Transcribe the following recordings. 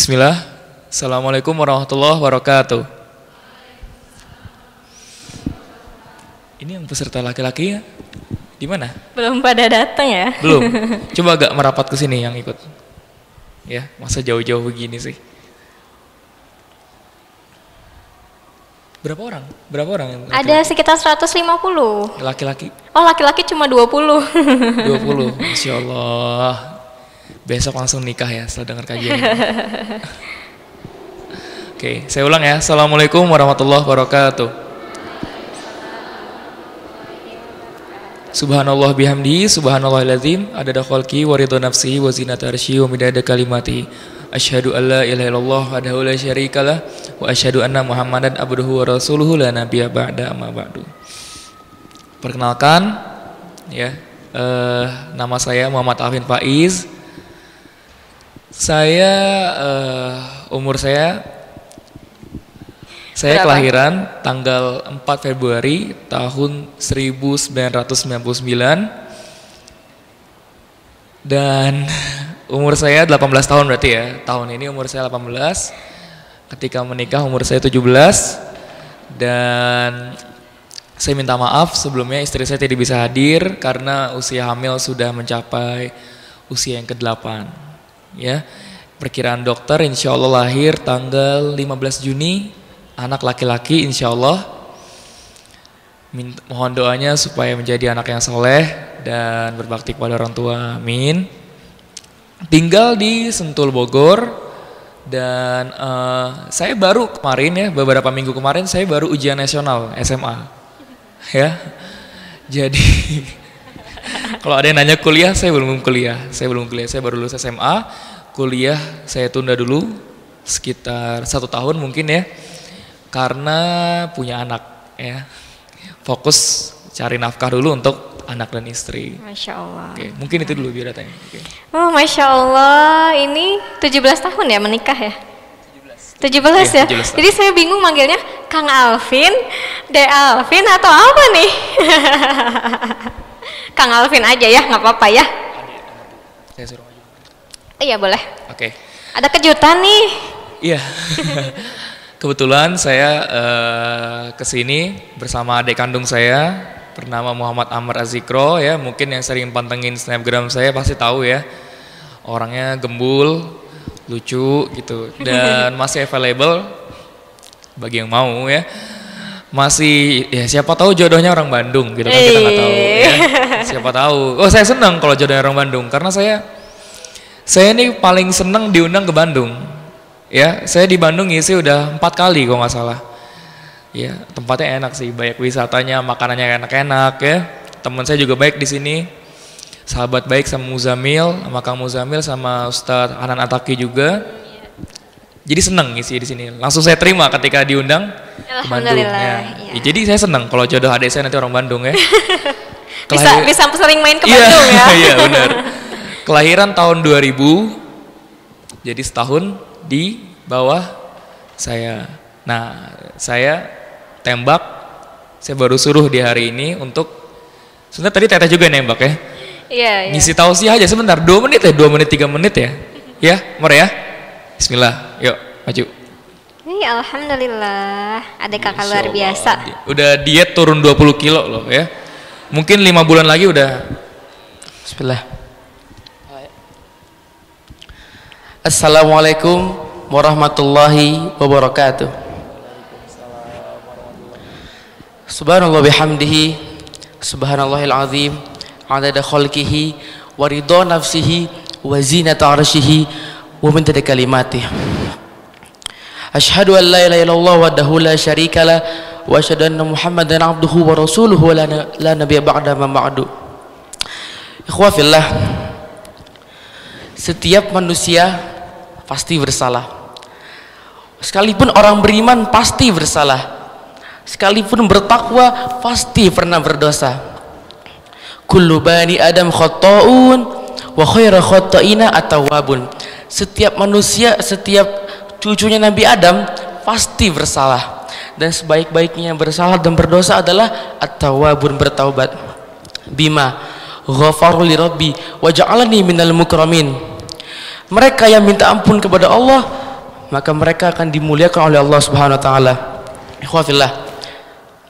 Bismillah. Assalamualaikum warahmatullahi wabarakatuh. Ini yang peserta laki-laki ya? Di mana? Belum pada datang ya? Belum. Coba agak merapat ke sini yang ikut. Ya, masa jauh-jauh begini sih. Berapa orang? Berapa orang yang laki-laki? Ada sekitar 150. Laki-laki? Oh, laki-laki cuma 20. 20. Masya Allah. Besok langsung nikah ya setelah dengar kajian. Oke, saya ulang ya. Assalamualaikum warahmatullahi wabarakatuh. Subhanallah bihamdi, subhanallahilazim, adada khalqi wa ridha nafsi wa zinata arsyi wa midada kalimati. Asyhadu an la ilaha illallah wahdahu la syarikalah wa asyhadu anna Muhammadan abduhu wa rasuluhu la nabiyya ba'da amma ba'du. Perkenalkan ya, nama saya Muhammad Alvin Faiz. Saya umur saya kelahiran tanggal 4 Februari tahun 1999 dan umur saya 18 tahun berarti ya. Tahun ini umur saya 18. Ketika menikah umur saya 17 dan saya minta maaf sebelumnya istri saya tidak bisa hadir karena usia hamil sudah mencapai usia yang ke-8. Ya, perkiraan dokter insya Allah lahir tanggal 15 Juni, anak laki-laki insya Allah. Mohon doanya supaya menjadi anak yang soleh dan berbakti kepada orang tua, amin. Tinggal di Sentul Bogor dan saya baru kemarin ya, beberapa minggu kemarin saya baru ujian nasional SMA ya. Jadi kalau ada yang nanya kuliah, saya belum kuliah. Saya baru lulus SMA. Kuliah saya tunda dulu sekitar 1 tahun mungkin ya, karena punya anak ya. Fokus cari nafkah dulu untuk anak dan istri. Masya Allah. Oke, mungkin itu dulu biar tanya. Oke. Oh, Masya Allah, ini 17 tahun ya menikah ya? 17 ya? 17 Jadi saya bingung manggilnya Kang Alvin, De Alvin atau apa nih? Kang Alvin aja ya, nggak apa-apa ya. Saya suruh maju. Iya boleh. Oke. Ada kejutan nih. Iya. Kebetulan saya kesini bersama adik kandung saya bernama Muhammad Amr Azikro ya. Mungkin yang sering pantengin snapgram saya pasti tahu ya. Orangnya gembul, lucu gitu dan masih available bagi yang mau ya. Masih ya siapa tahu jodohnya orang Bandung gitu kan, kita nggak tahu ya. Siapa tahu. Oh, saya senang kalau jodohnya orang Bandung karena saya ini paling senang diundang ke Bandung. Ya, saya di Bandung ngisi udah 4 kali kalau nggak salah. Ya, tempatnya enak sih, banyak wisatanya, makanannya enak-enak ya. Teman saya juga baik di sini. Sahabat baik sama Muzamil, sama Kang Muzamil sama Ustadz Hanan Ataki juga. Jadi seneng ngisi di sini. Langsung saya terima ketika diundang ke Bandung. Ya. Ya, jadi saya seneng kalau jodoh adik saya nanti orang Bandung ya. Bisa sering main ke Bandung ya. Iya benar. Kelahiran tahun 2000. Jadi setahun di bawah saya. Nah, saya tembak. Saya baru suruh di hari ini untuk sebenarnya tadi Teteh juga nembak ya. Iya, ngisi tausiah aja sebentar, 2 menit ya, 2 menit 3 menit ya. Ya, Mer ya. Bismillah, yuk maju. Alhamdulillah, ada kakak luar biasa. Udah diet turun 20 kilo loh ya. Mungkin 5 bulan lagi udah. Bismillah. Assalamualaikum warahmatullahi wabarakatuh. Subhanallah bihamdihi, subhanallahil azim, adada khalqihi wa ridha nafsihi wa zinata arsyihi wa min kalimatihi. Asyhadu an la ilaha illallah wahdahu la syarikalah wa asyhadu anna Muhammadan abduhu wa rasuluhu la nabiyya ba'da ma ba'du. Ikhwah fillah, setiap manusia pasti bersalah. Sekalipun orang beriman pasti bersalah. Sekalipun bertakwa pasti pernah berdosa. Kullu bani Adam khata'un wa khairu khata'ina at-tawwabun. Setiap manusia, setiap cucunya Nabi Adam pasti bersalah. Dan sebaik-baiknya bersalah dan berdosa adalah at-tawwabun, bertaubat. Bima ghafaru li rabbi wa ja'alani minal mukramin. Mereka yang minta ampun kepada Allah maka mereka akan dimuliakan oleh Allah Subhanahu wa taala. Ikhwafillah,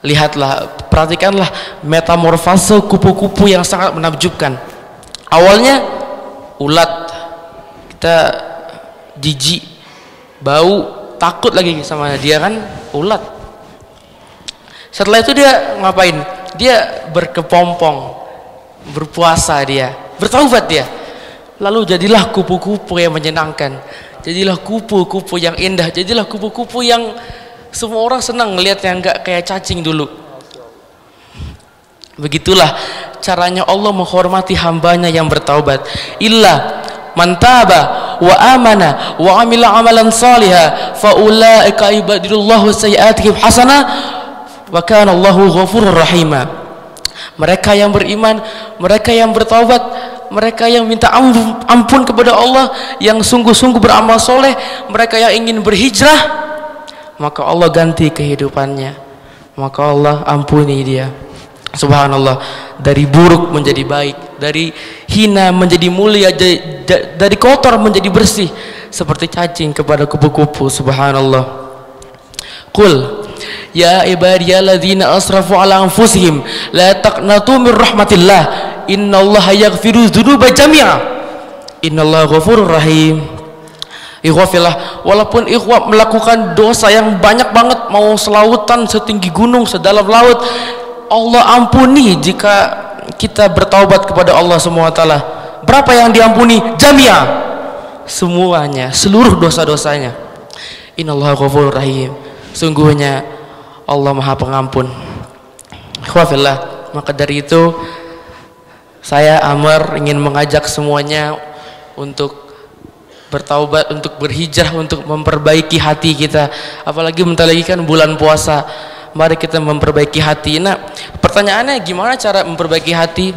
lihatlah, perhatikanlah metamorfose kupu-kupu yang sangat menakjubkan. Awalnya ulat, kita jijik, bau, takut lagi sama dia kan, ulat. Setelah itu dia ngapain? Dia berkepompong, berpuasa dia, bertaubat dia. Lalu jadilah kupu-kupu yang menyenangkan, jadilah kupu-kupu yang indah, jadilah kupu-kupu yang semua orang senang ngelihat, yang enggak kayak cacing dulu. Begitulah caranya Allah menghormati hambanya yang bertaubat. Illa man taba wa amana wa amila amalan salihah fa ulaika yubadilullahu sayyi'atihim hasanah wa kana Allahu ghafurur rahima. Mereka yang beriman, mereka yang bertaubat, mereka yang minta ampun kepada Allah, yang sungguh-sungguh beramal soleh, mereka yang ingin berhijrah, maka Allah ganti kehidupannya, maka Allah ampuni dia. Subhanallah, dari buruk menjadi baik, dari hina menjadi mulia, dari kotor menjadi bersih, seperti cacing kepada kupu-kupu. Subhanallah. Qul ya ibadiyalladzina asrafu ala anfusihim la taqnatu min rahmatillah innallaha yaghfiru dzunuba jami'a innallaha ghafurur rahim. Ikhwafillah, walaupun ikhwah melakukan dosa yang banyak banget, mau selautan, setinggi gunung, sedalam laut, Allah ampuni jika kita bertaubat kepada Allah Subhanahu wa taala. Berapa yang diampuni? Jami'a, semuanya, seluruh dosa-dosanya. Innallaha ghafurur rahim. Sungguhnya Allah Maha Pengampun. Ikhwafillah, maka dari itu saya Amr ingin mengajak semuanya untuk bertaubat, untuk berhijrah, untuk memperbaiki hati kita. Apalagi bentar lagi kan bulan puasa. Mari kita memperbaiki hati. Nah, pertanyaannya gimana cara memperbaiki hati?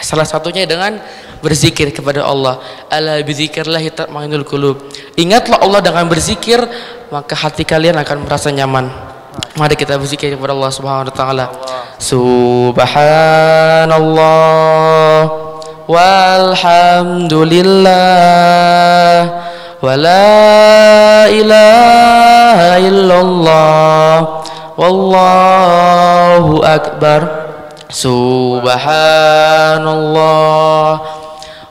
Salah satunya dengan berzikir kepada Allah. Ala bizikrillah tatma'innul qulub. Ingatlah Allah dengan berzikir, maka hati kalian akan merasa nyaman. Mari kita berzikir kepada Allah Subhanahu wa taala. Subhanallah walhamdulillah wa la ilaha illallah wallahu akbar. Subhanallah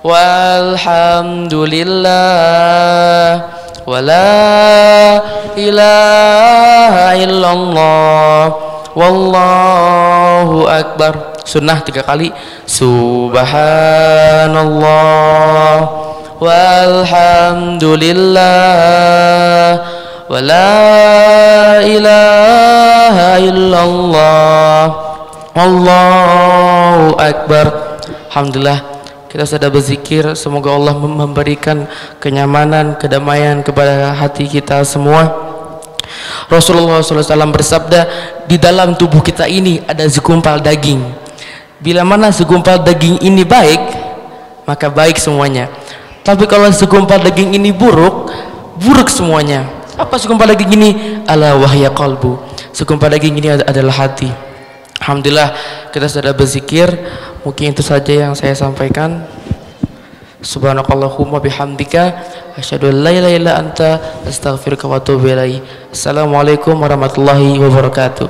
walhamdulillah wa la ilaha illallah wallahu akbar. Sunnah 3 kali. Subhanallah walhamdulillah wa la ilaha illallah wallahu akbar. Alhamdulillah, kita sudah berzikir. Semoga Allah memberikan kenyamanan, kedamaian kepada hati kita semua. Rasulullah SAW bersabda, di dalam tubuh kita ini ada segumpal daging. Bila mana segumpal daging ini baik, maka baik semuanya. Tapi kalau segumpal daging ini buruk, buruk semuanya. Apa segumpal daging ini? Ala wahya qalbu. Segumpal daging ini adalah hati. Alhamdulillah, kita sudah berzikir. Mungkin itu saja yang saya sampaikan. Subhanakallahumma bihamdika asyhadu an la ilaha illa anta astaghfiruka wa atubu ilaik. Assalamualaikum warahmatullahi wabarakatuh.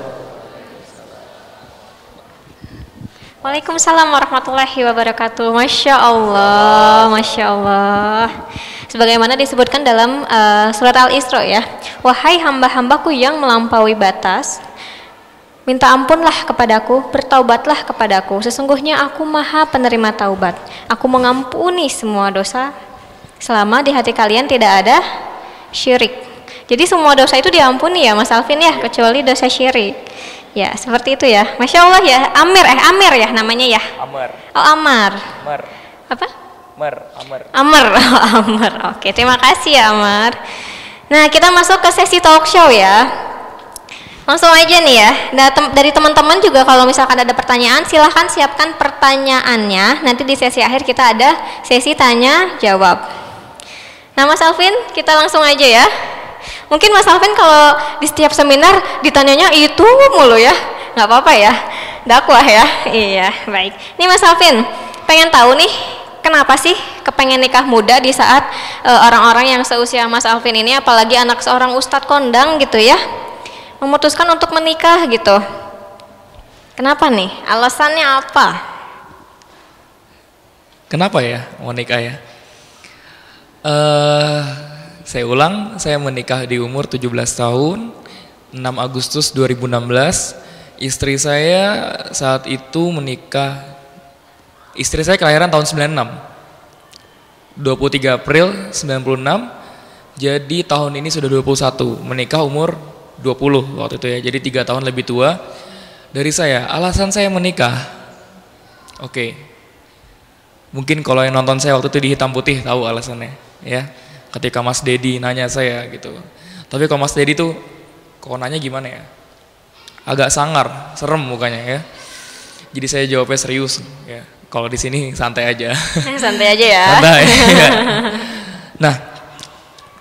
Waalaikumsalam warahmatullahi wabarakatuh. Masya Allah, Masya Allah. Sebagaimana disebutkan dalam surat Al-Isra ya, wahai hamba-hambaku yang melampaui batas, minta ampunlah kepadaku, bertaubatlah kepadaku. Sesungguhnya aku maha penerima taubat. Aku mengampuni semua dosa selama di hati kalian tidak ada syirik. Jadi semua dosa itu diampuni ya Mas Alvin ya, kecuali dosa syirik. Ya seperti itu ya. Masya Allah ya. Amir ya namanya ya. Amr. Oh Amar. Amr. Apa? Amr. Amr. Oh, Amr. Oke, terima kasih ya Amar. Nah kita masuk ke sesi talk show ya. Langsung aja nih ya. Nah, dari teman-teman juga kalau misalkan ada pertanyaan, silahkan siapkan pertanyaannya. Nanti di sesi akhir kita ada sesi tanya jawab. Nah Mas Alvin, kita langsung aja ya. Mungkin Mas Alvin kalau di setiap seminar ditanyanya itu mulu ya, nggak apa-apa ya, dakwah ya. Iya, baik. Nih Mas Alvin, pengen tahu nih kenapa sih kepengen nikah muda di saat orang-orang yang seusia Mas Alvin ini, apalagi anak seorang ustadz kondang gitu ya, memutuskan untuk menikah gitu? Kenapa nih? Alasannya apa? Kenapa ya mau nikah ya? Saya ulang, saya menikah di umur 17 tahun, 6 Agustus 2016. Istri saya saat itu menikah, istri saya kelahiran tahun 96, 23 April 96, jadi tahun ini sudah 21, menikah umur 20 waktu itu ya, jadi 3 tahun lebih tua dari saya. Alasan saya menikah, oke, mungkin kalau yang nonton saya waktu itu di Hitam Putih tahu alasannya ya, ketika Mas Dedi nanya saya gitu. Tapi kalau Mas Dedi tuh kok nanya gimana ya, agak sangar, serem mukanya ya, jadi saya jawabnya serius ya. Kalau di sini santai aja. Santai aja ya. Santai. Ya. Nah,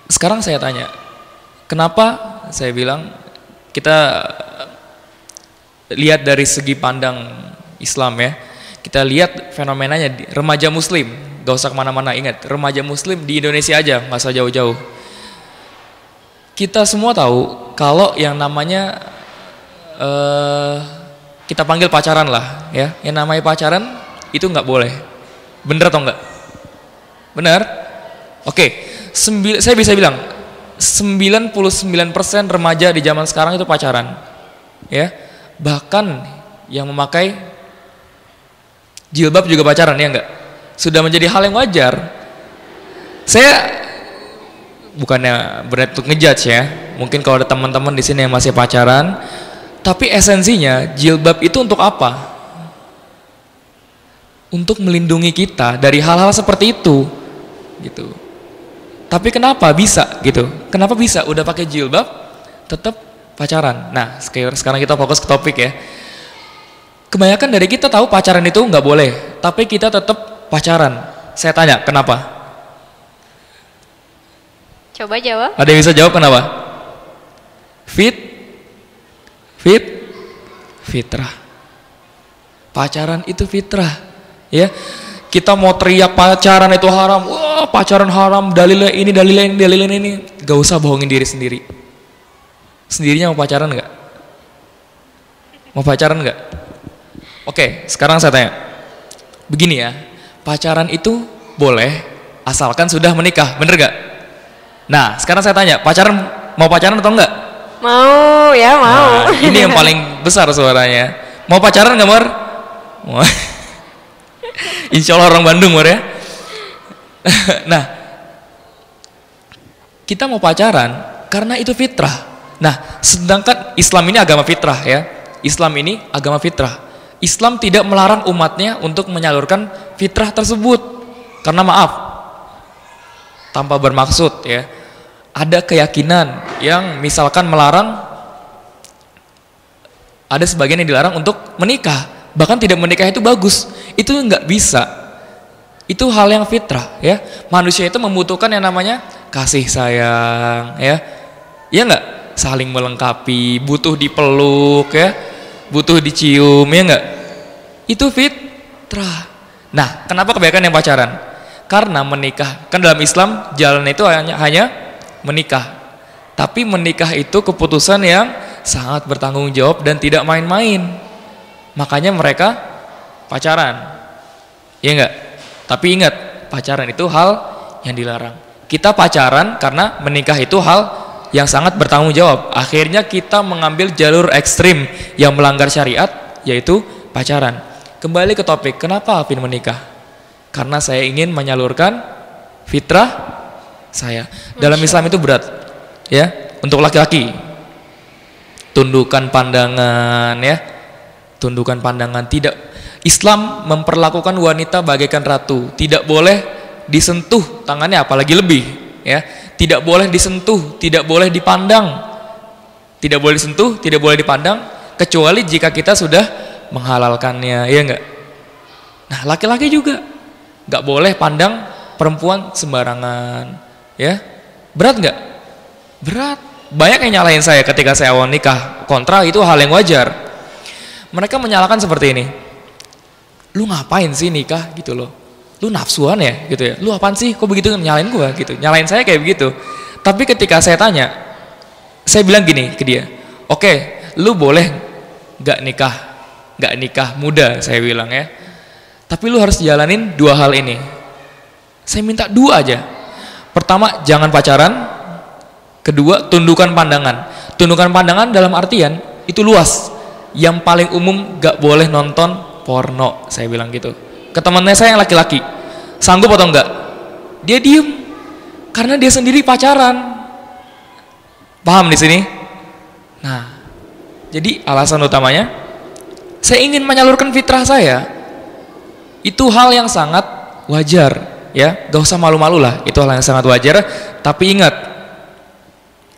sekarang saya tanya, kenapa saya bilang kita lihat dari segi pandang Islam ya. Kita lihat fenomenanya di remaja muslim, gak usah kemana-mana, ingat remaja muslim di Indonesia aja, gak usah jauh-jauh. Kita semua tahu kalau yang namanya kita panggil pacaran lah ya, yang namanya pacaran itu nggak boleh, bener atau enggak? Bener? Oke, saya bisa bilang 99% remaja di zaman sekarang itu pacaran, ya. Bahkan yang memakai jilbab juga pacaran, ya enggak? Sudah menjadi hal yang wajar. Saya bukannya berarti untuk ngejudge ya. Mungkin kalau ada teman-teman di sini yang masih pacaran, tapi esensinya jilbab itu untuk apa? Untuk melindungi kita dari hal-hal seperti itu, gitu. Tapi kenapa bisa gitu? Kenapa bisa udah pakai jilbab tetap pacaran? Nah, sekarang kita fokus ke topik ya. Kebanyakan dari kita tahu pacaran itu nggak boleh, tapi kita tetap pacaran. Saya tanya, kenapa? Coba jawab. Ada yang bisa jawab kenapa? Fitrah. Pacaran itu fitrah. Ya, kita mau teriak pacaran itu haram, wah pacaran haram, dalilnya ini, gak usah bohongin diri sendiri. Sendirinya mau pacaran nggak? Mau pacaran nggak? Oke, sekarang saya tanya, begini ya, pacaran itu boleh asalkan sudah menikah, bener gak? Nah, sekarang saya tanya, mau pacaran atau enggak? Mau ya, mau. Nah, ini yang paling besar suaranya. Mau pacaran nggak, Mor? Mau. Insya Allah orang Bandung, Mor ya. Nah, kita mau pacaran karena itu fitrah. Nah, sedangkan Islam ini agama fitrah ya. Islam ini agama fitrah. Islam tidak melarang umatnya untuk menyalurkan fitrah tersebut. Karena maaf, tanpa bermaksud ya. Ada keyakinan yang misalkan melarang, ada sebagian yang dilarang untuk menikah. Bahkan tidak menikah itu bagus. Itu nggak bisa. Itu hal yang fitrah ya. Manusia itu membutuhkan yang namanya kasih sayang ya. Iya nggak? Saling melengkapi, butuh dipeluk ya, butuh dicium ya nggak? Itu fitrah. Nah, kenapa kebanyakan yang pacaran? Karena menikah. Kan dalam Islam jalan itu hanya menikah. Tapi menikah itu keputusan yang sangat bertanggung jawab dan tidak main-main. Makanya mereka pacaran. Ya enggak? Tapi ingat, pacaran itu hal yang dilarang. Kita pacaran karena menikah itu hal yang sangat bertanggung jawab. Akhirnya kita mengambil jalur ekstrim yang melanggar syariat, yaitu pacaran. Kembali ke topik, kenapa Alvin menikah? Karena saya ingin menyalurkan fitrah saya. Dalam Islam itu berat ya, untuk laki-laki. Tundukkan pandangan ya. Tundukkan pandangan. Tidak, Islam memperlakukan wanita bagaikan ratu. Tidak boleh disentuh tangannya, apalagi lebih ya. Tidak boleh disentuh, tidak boleh dipandang. Tidak boleh disentuh, tidak boleh dipandang, kecuali jika kita sudah menghalalkannya, ya enggak? Nah, laki-laki juga enggak boleh pandang perempuan sembarangan, ya. Berat enggak? Berat. Banyak yang nyalahin saya ketika saya awal nikah. Kontra itu hal yang wajar. Mereka menyalahkan seperti ini. Lu ngapain sih nikah gitu loh? lu nafsuan ya gitu ya, lu apaan sih kok begitu nyalain gua gitu, nyalain saya kayak begitu. Tapi ketika saya tanya, saya bilang gini ke dia, oke, lu boleh gak nikah muda, saya bilang ya, tapi lu harus jalanin 2 hal ini. Saya minta 2 aja. Pertama, jangan pacaran. Kedua, tundukkan pandangan. Tundukkan pandangan dalam artian itu luas. Yang paling umum gak boleh nonton porno, saya bilang gitu. Ke temannya saya yang laki-laki, sanggup atau enggak? Dia diem, karena dia sendiri pacaran. Paham di sini? Nah, jadi alasan utamanya, saya ingin menyalurkan fitrah saya. Itu hal yang sangat wajar, ya. Gak usah malu-malu lah. Itu hal yang sangat wajar. Tapi ingat,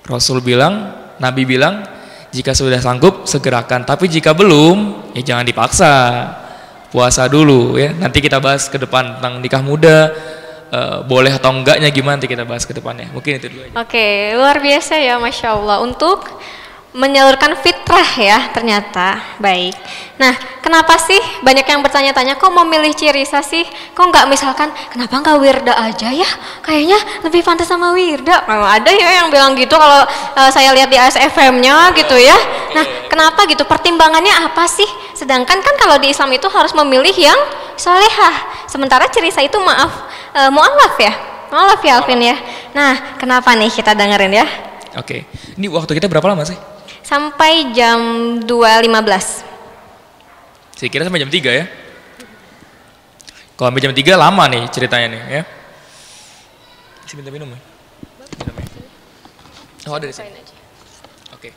Rasul bilang, Nabi bilang, jika sudah sanggup segerakan. Tapi jika belum, ya jangan dipaksa. Puasa dulu, ya. Nanti kita bahas ke depan tentang nikah muda. Boleh atau enggaknya gimana nanti kita bahas ke depannya. Mungkin itu dulu aja. Oke, luar biasa ya, Masya Allah. Untuk menyalurkan fitrah ya, ternyata. Baik. Nah, kenapa sih banyak yang bertanya-tanya, kok mau milih Cirisa sih? Kok nggak misalkan, kenapa nggak Wirda aja ya? Kayaknya lebih pantas sama Wirda. Ada ya yang bilang gitu kalau saya lihat di ASFM-nya gitu ya. Nah, kenapa gitu? Pertimbangannya apa sih? Sedangkan kan kalau di Islam itu harus memilih yang solehah. Sementara Cirisa itu mu'alaf ya? Mu'alaf ya Alvin ya? Nah, kenapa nih kita dengerin ya? Oke, ini waktu kita berapa lama sih? Sampai jam 2.15. Saya kira sampai jam 3 ya. Kalau sampai jam 3 lama nih ceritanya nih ya. Bisa minta minum ya? Minum ya? Oh ada di sini. Oke.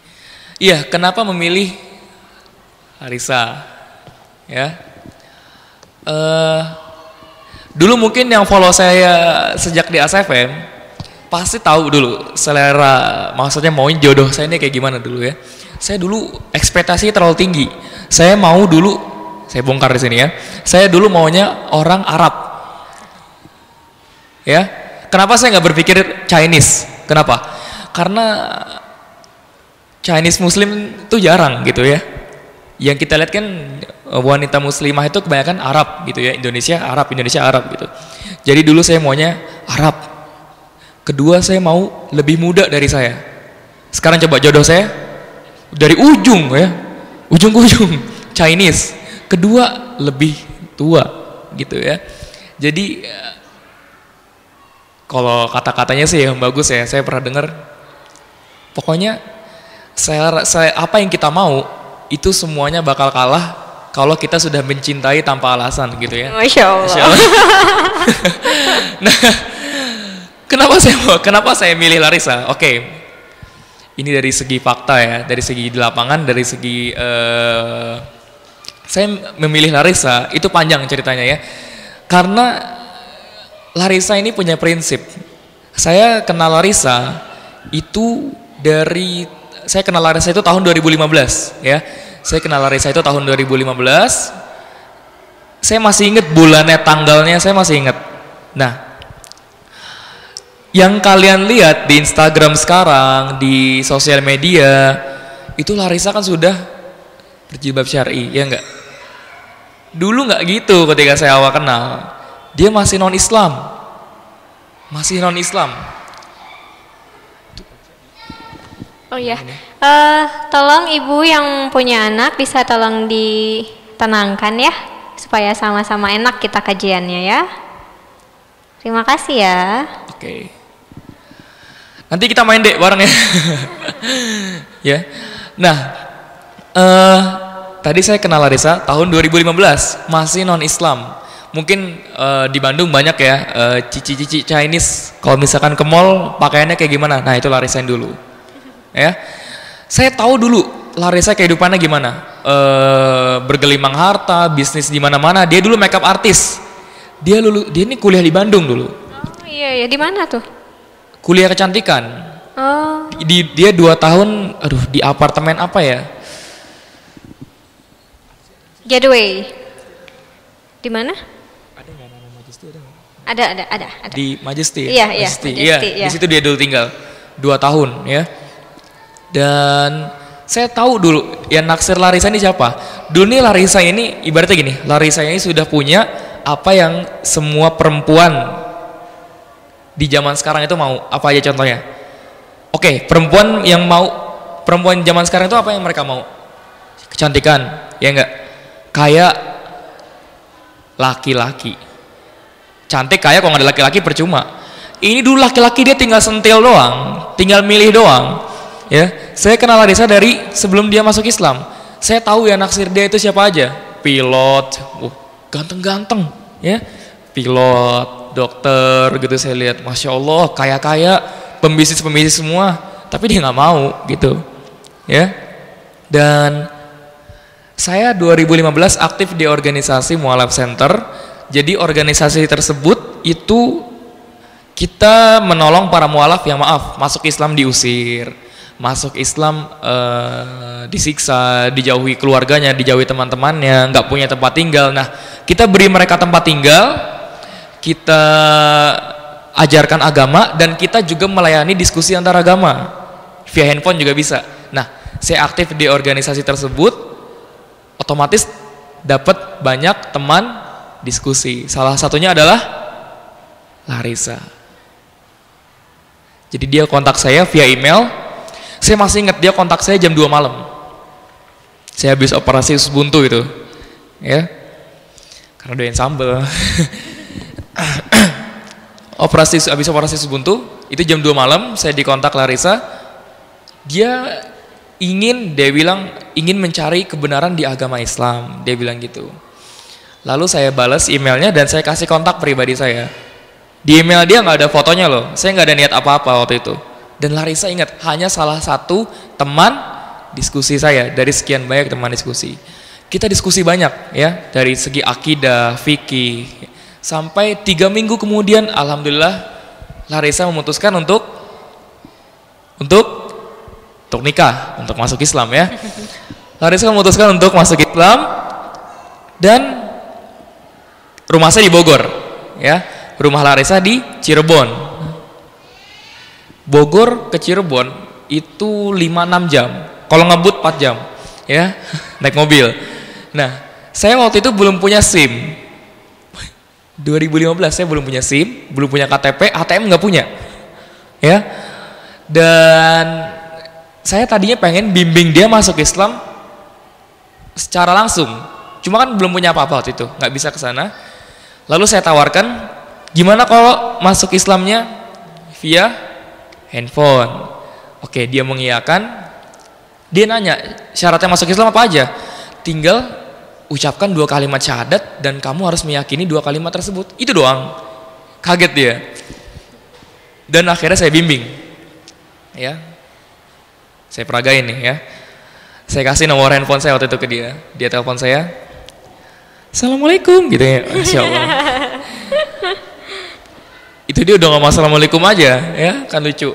Iya, kenapa memilih Larissa? Ya. Dulu mungkin yang follow saya sejak di ASFM pasti tahu dulu selera, maksudnya mauin jodoh saya ini kayak gimana dulu ya. Saya dulu ekspektasi terlalu tinggi. Saya mau dulu, saya bongkar di sini ya. Saya dulu maunya orang Arab. Ya. Kenapa saya nggak berpikir Chinese? Kenapa? Karena Chinese Muslim itu jarang gitu ya. Yang kita lihat kan wanita muslimah itu kebanyakan Arab gitu ya. Indonesia Arab gitu. Jadi dulu saya maunya Arab. Kedua, saya mau lebih muda dari saya. Sekarang coba jodoh saya dari ujung ya, ujung ke ujung Chinese. Kedua, lebih tua gitu ya. Jadi kalau kata-katanya sih yang bagus ya, saya pernah dengar. Pokoknya saya apa yang kita mau itu semuanya bakal kalah kalau kita sudah mencintai tanpa alasan gitu ya. Masya Allah. Masya Allah. Nah, Kenapa saya milih Larissa? Oke, ini dari segi fakta ya, dari segi di lapangan, dari segi saya memilih Larissa itu panjang ceritanya ya. Karena Larissa ini punya prinsip. Saya kenal Larissa itu saya kenal Larissa itu tahun 2015 ya. Saya kenal Larissa itu tahun 2015. Saya masih ingat bulannya, tanggalnya saya masih ingat. Nah, yang kalian lihat di Instagram sekarang, di sosial media, itu Larissa kan sudah berjilbab syar'i, ya enggak? Dulu enggak gitu ketika saya awal kenal. Dia masih non-Islam. Masih non-Islam. Oh iya, tolong ibu yang punya anak bisa tolong ditenangkan ya, supaya sama-sama enak kita kajiannya ya. Terima kasih ya. Oke. Nanti kita main dek bareng ya. Ya. Nah, tadi saya kenal Larissa tahun 2015, masih non-Islam. Mungkin di Bandung banyak ya cici-cici Chinese. Kalau misalkan ke mall pakaiannya kayak gimana? Nah itu Larissa yang dulu. Ya, saya tahu dulu Larissa kehidupannya gimana. Bergelimang harta, bisnis di mana-mana. Dia dulu makeup artist. Dia ini kuliah di Bandung dulu. Oh iya ya, di mana tuh? Kuliah kecantikan. Oh. Dia 2 tahun, di apartemen apa ya? Gateway. Di mana? Ada nggak nama Majesty ada? Ada. Di Majesty. Iya, Majesty. iya. Di situ dia dulu tinggal 2 tahun ya. Dan saya tahu dulu yang naksir Larissa ini siapa. Dulu nih Larissa ini ibaratnya gini, Larissa ini sudah punya apa yang semua perempuan di zaman sekarang itu mau? Apa aja contohnya? Oke, perempuan zaman sekarang itu apa yang mereka mau? Kecantikan, ya enggak? Kayak laki-laki. Cantik kaya, kalau nggak ada laki-laki percuma. Ini dulu laki-laki dia tinggal sentil doang, tinggal milih doang. Ya, saya kenal Larissa dari sebelum dia masuk Islam. Saya tahu ya naksir dia itu siapa aja. Pilot, ganteng-ganteng, ya. Pilot, dokter, gitu saya lihat. Masya Allah, kaya-kaya, pembisnis semua. Tapi dia nggak mau, gitu. Ya. Dan saya 2015 aktif di organisasi Mualaf Center. Jadi organisasi tersebut itu kita menolong para mualaf yang masuk Islam diusir, masuk Islam disiksa, dijauhi keluarganya, dijauhi teman-temannya, nggak punya tempat tinggal. Nah, kita beri mereka tempat tinggal, kita ajarkan agama, dan kita juga melayani diskusi antar agama via handphone juga bisa. Nah, saya aktif di organisasi tersebut, otomatis dapat banyak teman diskusi. Salah satunya adalah Larissa. Jadi dia kontak saya via email. Saya masih ingat dia kontak saya jam 2 malam. Saya habis operasi usus buntu itu, ya, karena doyan sambel. Habis operasi usus buntu itu jam 2 malam. Saya dikontak Larissa. Dia bilang ingin mencari kebenaran di agama Islam. Dia bilang gitu. Lalu saya balas emailnya dan saya kasih kontak pribadi saya. Di email dia nggak ada fotonya loh. Saya nggak ada niat apa-apa waktu itu. Dan Larissa ingat, hanya salah satu teman diskusi saya dari sekian banyak teman diskusi. Kita diskusi banyak, ya, dari segi akidah, fikih. Sampai 3 minggu kemudian, alhamdulillah, Larissa memutuskan untuk nikah, untuk masuk Islam, ya. Larissa memutuskan untuk masuk Islam dan rumah saya di Bogor, ya. Rumah Larissa di Cirebon. Bogor ke Cirebon itu 5-6 jam. Kalau ngebut 4 jam, ya, naik mobil. Nah, saya waktu itu belum punya SIM. 2015 saya belum punya SIM, belum punya KTP, ATM nggak punya, ya. Dan saya tadinya pengen bimbing dia masuk Islam secara langsung. Cuma kan belum punya apa-apa waktu itu, nggak bisa ke sana. Lalu saya tawarkan, gimana kalau masuk Islamnya via handphone? Oke, dia mengiyakan. Dia nanya, syaratnya masuk Islam apa aja? Tinggal ucapkan 2 kalimat syahadat dan kamu harus meyakini 2 kalimat tersebut. Itu doang. Kaget dia. Dan akhirnya saya bimbing. Ya. Saya peragain nih, ya. Saya kasih nomor handphone saya waktu itu ke dia. Dia telepon saya. Assalamualaikum, gitu ya. Masya Allah. Itu dia udah ngomong assalamualaikum aja, ya, kan lucu.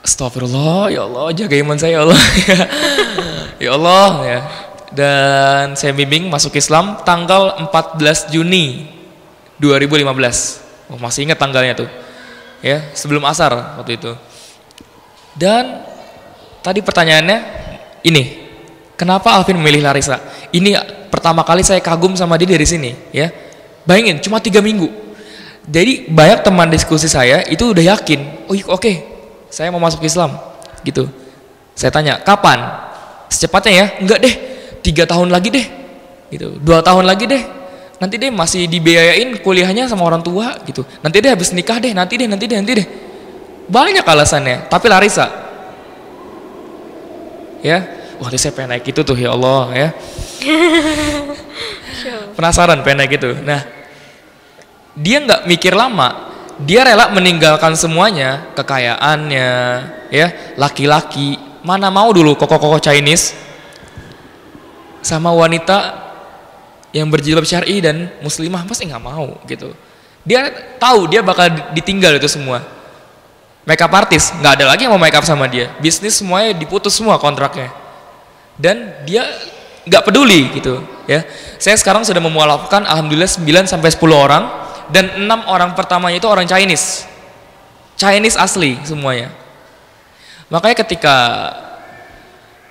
Astagfirullah, ya Allah, jaga iman saya, ya Allah. Ya Allah, ya. Dan saya bimbing masuk Islam tanggal 14 Juni 2015. Oh, masih ingat tanggalnya tuh, ya, sebelum asar waktu itu. Dan tadi pertanyaannya ini, kenapa Alvin memilih Larissa? Ini pertama kali saya kagum sama dia dari sini, ya. Bayangin, cuma 3 minggu. Jadi banyak teman diskusi saya itu udah yakin, oh oke, saya mau masuk Islam, gitu. Saya tanya, kapan? Secepatnya ya? Enggak deh, 3 tahun lagi deh, gitu. 2 tahun lagi deh, nanti deh masih dibiayain kuliahnya sama orang tua, gitu. Nanti deh habis nikah deh, nanti deh. Banyak alasannya, tapi Larissa, ya, wah saya pengen naik itu tuh, ya Allah, ya. Penasaran pengen naik itu. Nah, dia nggak mikir lama, dia rela meninggalkan semuanya, kekayaannya, ya, laki-laki, mana mau dulu koko-koko Chinese sama wanita yang berjilbab syar'i dan muslimah, pasti nggak mau, gitu. Dia tahu dia bakal ditinggal itu semua. Makeup artist nggak ada lagi yang mau makeup sama dia, bisnis semuanya diputus semua kontraknya, dan dia nggak peduli, gitu, ya. Saya sekarang sudah memualafkan alhamdulillah 9-10 orang. Dan 6 orang pertamanya itu orang Chinese asli semuanya. Makanya ketika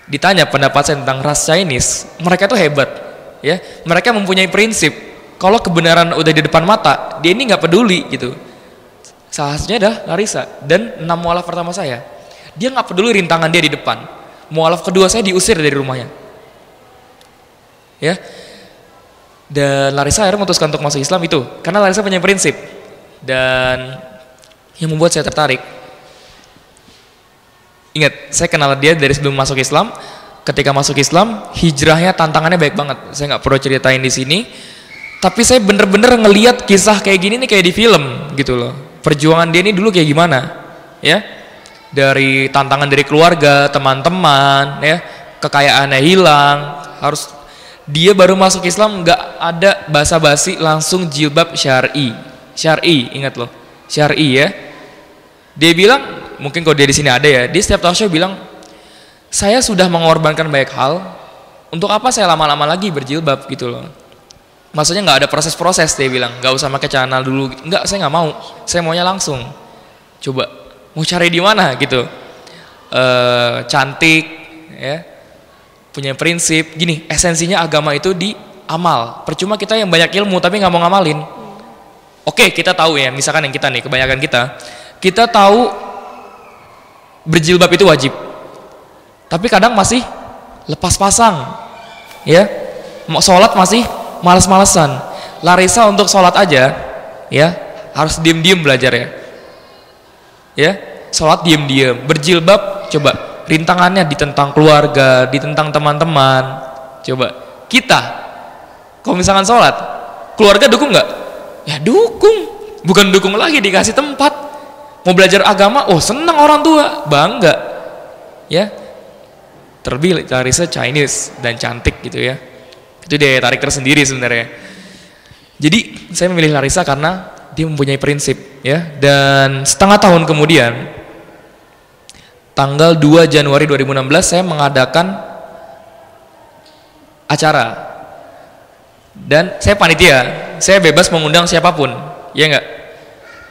ditanya pendapat saya tentang ras Chinese, mereka itu hebat, ya. Mereka mempunyai prinsip, Kalau kebenaran udah di depan mata, dia ini nggak peduli gitu. Salah satunya adalah Larissa dan 6 mualaf pertama saya. Dia nggak peduli rintangan dia di depan. Mualaf kedua saya diusir dari rumahnya. Ya. Dan Larissa akhirnya memutuskan untuk masuk Islam itu karena Larissa punya prinsip. Dan yang membuat saya tertarik. Ingat, saya kenal dia dari sebelum masuk Islam. Ketika masuk Islam, hijrahnya tantangannya baik banget. Saya nggak perlu ceritain di sini. Tapi saya bener-bener ngeliat kisah kayak gini nih kayak di film gitu loh. Perjuangan dia ini dulu kayak gimana, ya? Dari tantangan dari keluarga, teman-teman, ya, kekayaannya hilang, harus dia baru masuk Islam nggak ada basa-basi langsung jilbab syar'i, ingat loh, syar'i ya. Dia bilang, mungkin kalau dia di sini ada ya, dia setiap talk show bilang, saya sudah mengorbankan banyak hal, untuk apa saya lama-lama lagi berjilbab gitu loh. Maksudnya nggak ada proses-proses, dia bilang, nggak usah pakai celana dulu, nggak, saya nggak mau, saya maunya langsung. Coba, mau cari di mana gitu? Cantik, ya, punya prinsip. Gini, esensinya agama itu di amal. Percuma kita yang banyak ilmu tapi nggak mau ngamalin. Oke, kita tahu ya, misalkan yang kita nih, kebanyakan kita tahu berjilbab itu wajib. Tapi kadang masih lepas pasang, ya, mau sholat masih malas-malesan. Larissa untuk sholat aja, ya, harus diem-diem belajar ya, sholat diem-diem, berjilbab, coba rintangannya ditentang keluarga, ditentang teman-teman. Coba kita, kalau misalkan sholat, keluarga dukung nggak? Ya dukung, bukan dukung lagi, dikasih tempat. Mau belajar agama, oh senang orang tua, bangga, ya. Terlebih Larissa Chinese dan cantik gitu ya. Itu daya tarik tersendiri sebenarnya. Jadi saya memilih Larissa karena dia mempunyai prinsip ya. Dan setengah tahun kemudian, tanggal 2 Januari 2016 saya mengadakan acara. Dan saya panitia, saya bebas mengundang siapapun, ya enggak?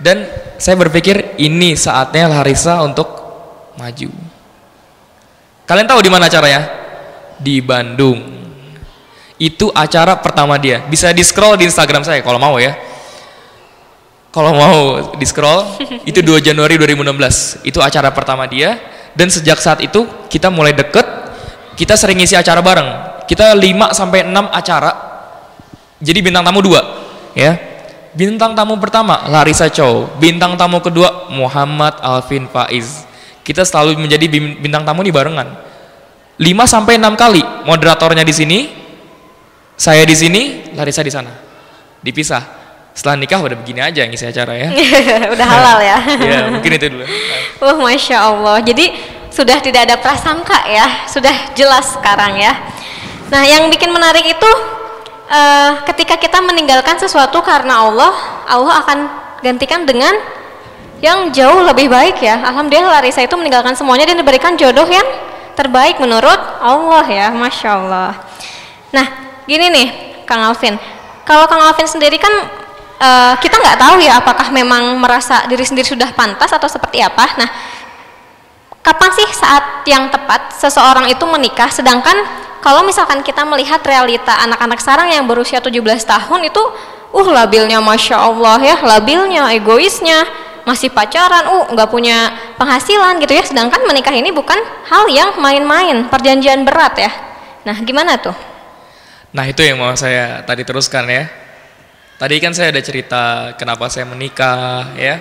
Dan saya berpikir ini saatnya Larissa untuk maju. Kalian tahu di mana acaranya? Di Bandung. Itu acara pertama dia. Bisa di scroll di Instagram saya kalau mau ya. Kalau mau di scroll, itu 2 Januari 2016. Itu acara pertama dia. Dan sejak saat itu kita mulai deket. Kita sering ngisi acara bareng. Kita 5 sampai 6 acara. Jadi bintang tamu 2, ya. Bintang tamu pertama Larissa Chow. Bintang tamu kedua Muhammad Alvin Faiz. Kita selalu menjadi bintang tamu nih barengan. 5 sampai 6 kali moderatornya di sini, saya di sini, Larissa di sana. Dipisah. Setelah nikah udah begini aja ngisi acara ya. Udah halal ya. Ya, mungkin itu dulu. Masya Allah. Jadi sudah tidak ada prasangka ya, sudah jelas sekarang ya. Nah, yang bikin menarik itu ketika kita meninggalkan sesuatu karena Allah, Allah akan gantikan dengan yang jauh lebih baik ya. Alhamdulillah Larissa itu meninggalkan semuanya dan diberikan jodoh yang terbaik menurut Allah ya, Masya Allah. Nah, gini nih Kang Alvin, kalau Kang Alvin sendiri kan kita nggak tahu ya apakah memang merasa diri sendiri sudah pantas atau seperti apa. Nah, kapan sih saat yang tepat seseorang itu menikah? Sedangkan kalau misalkan kita melihat realita anak-anak sekarang yang berusia 17 tahun itu labilnya Masya Allah ya, labilnya, egoisnya, masih pacaran, nggak punya penghasilan gitu ya. Sedangkan menikah ini bukan hal yang main-main, perjanjian berat ya. Nah, gimana tuh? Nah, itu yang mau saya tadi teruskan ya. Tadi kan saya ada cerita kenapa saya menikah ya.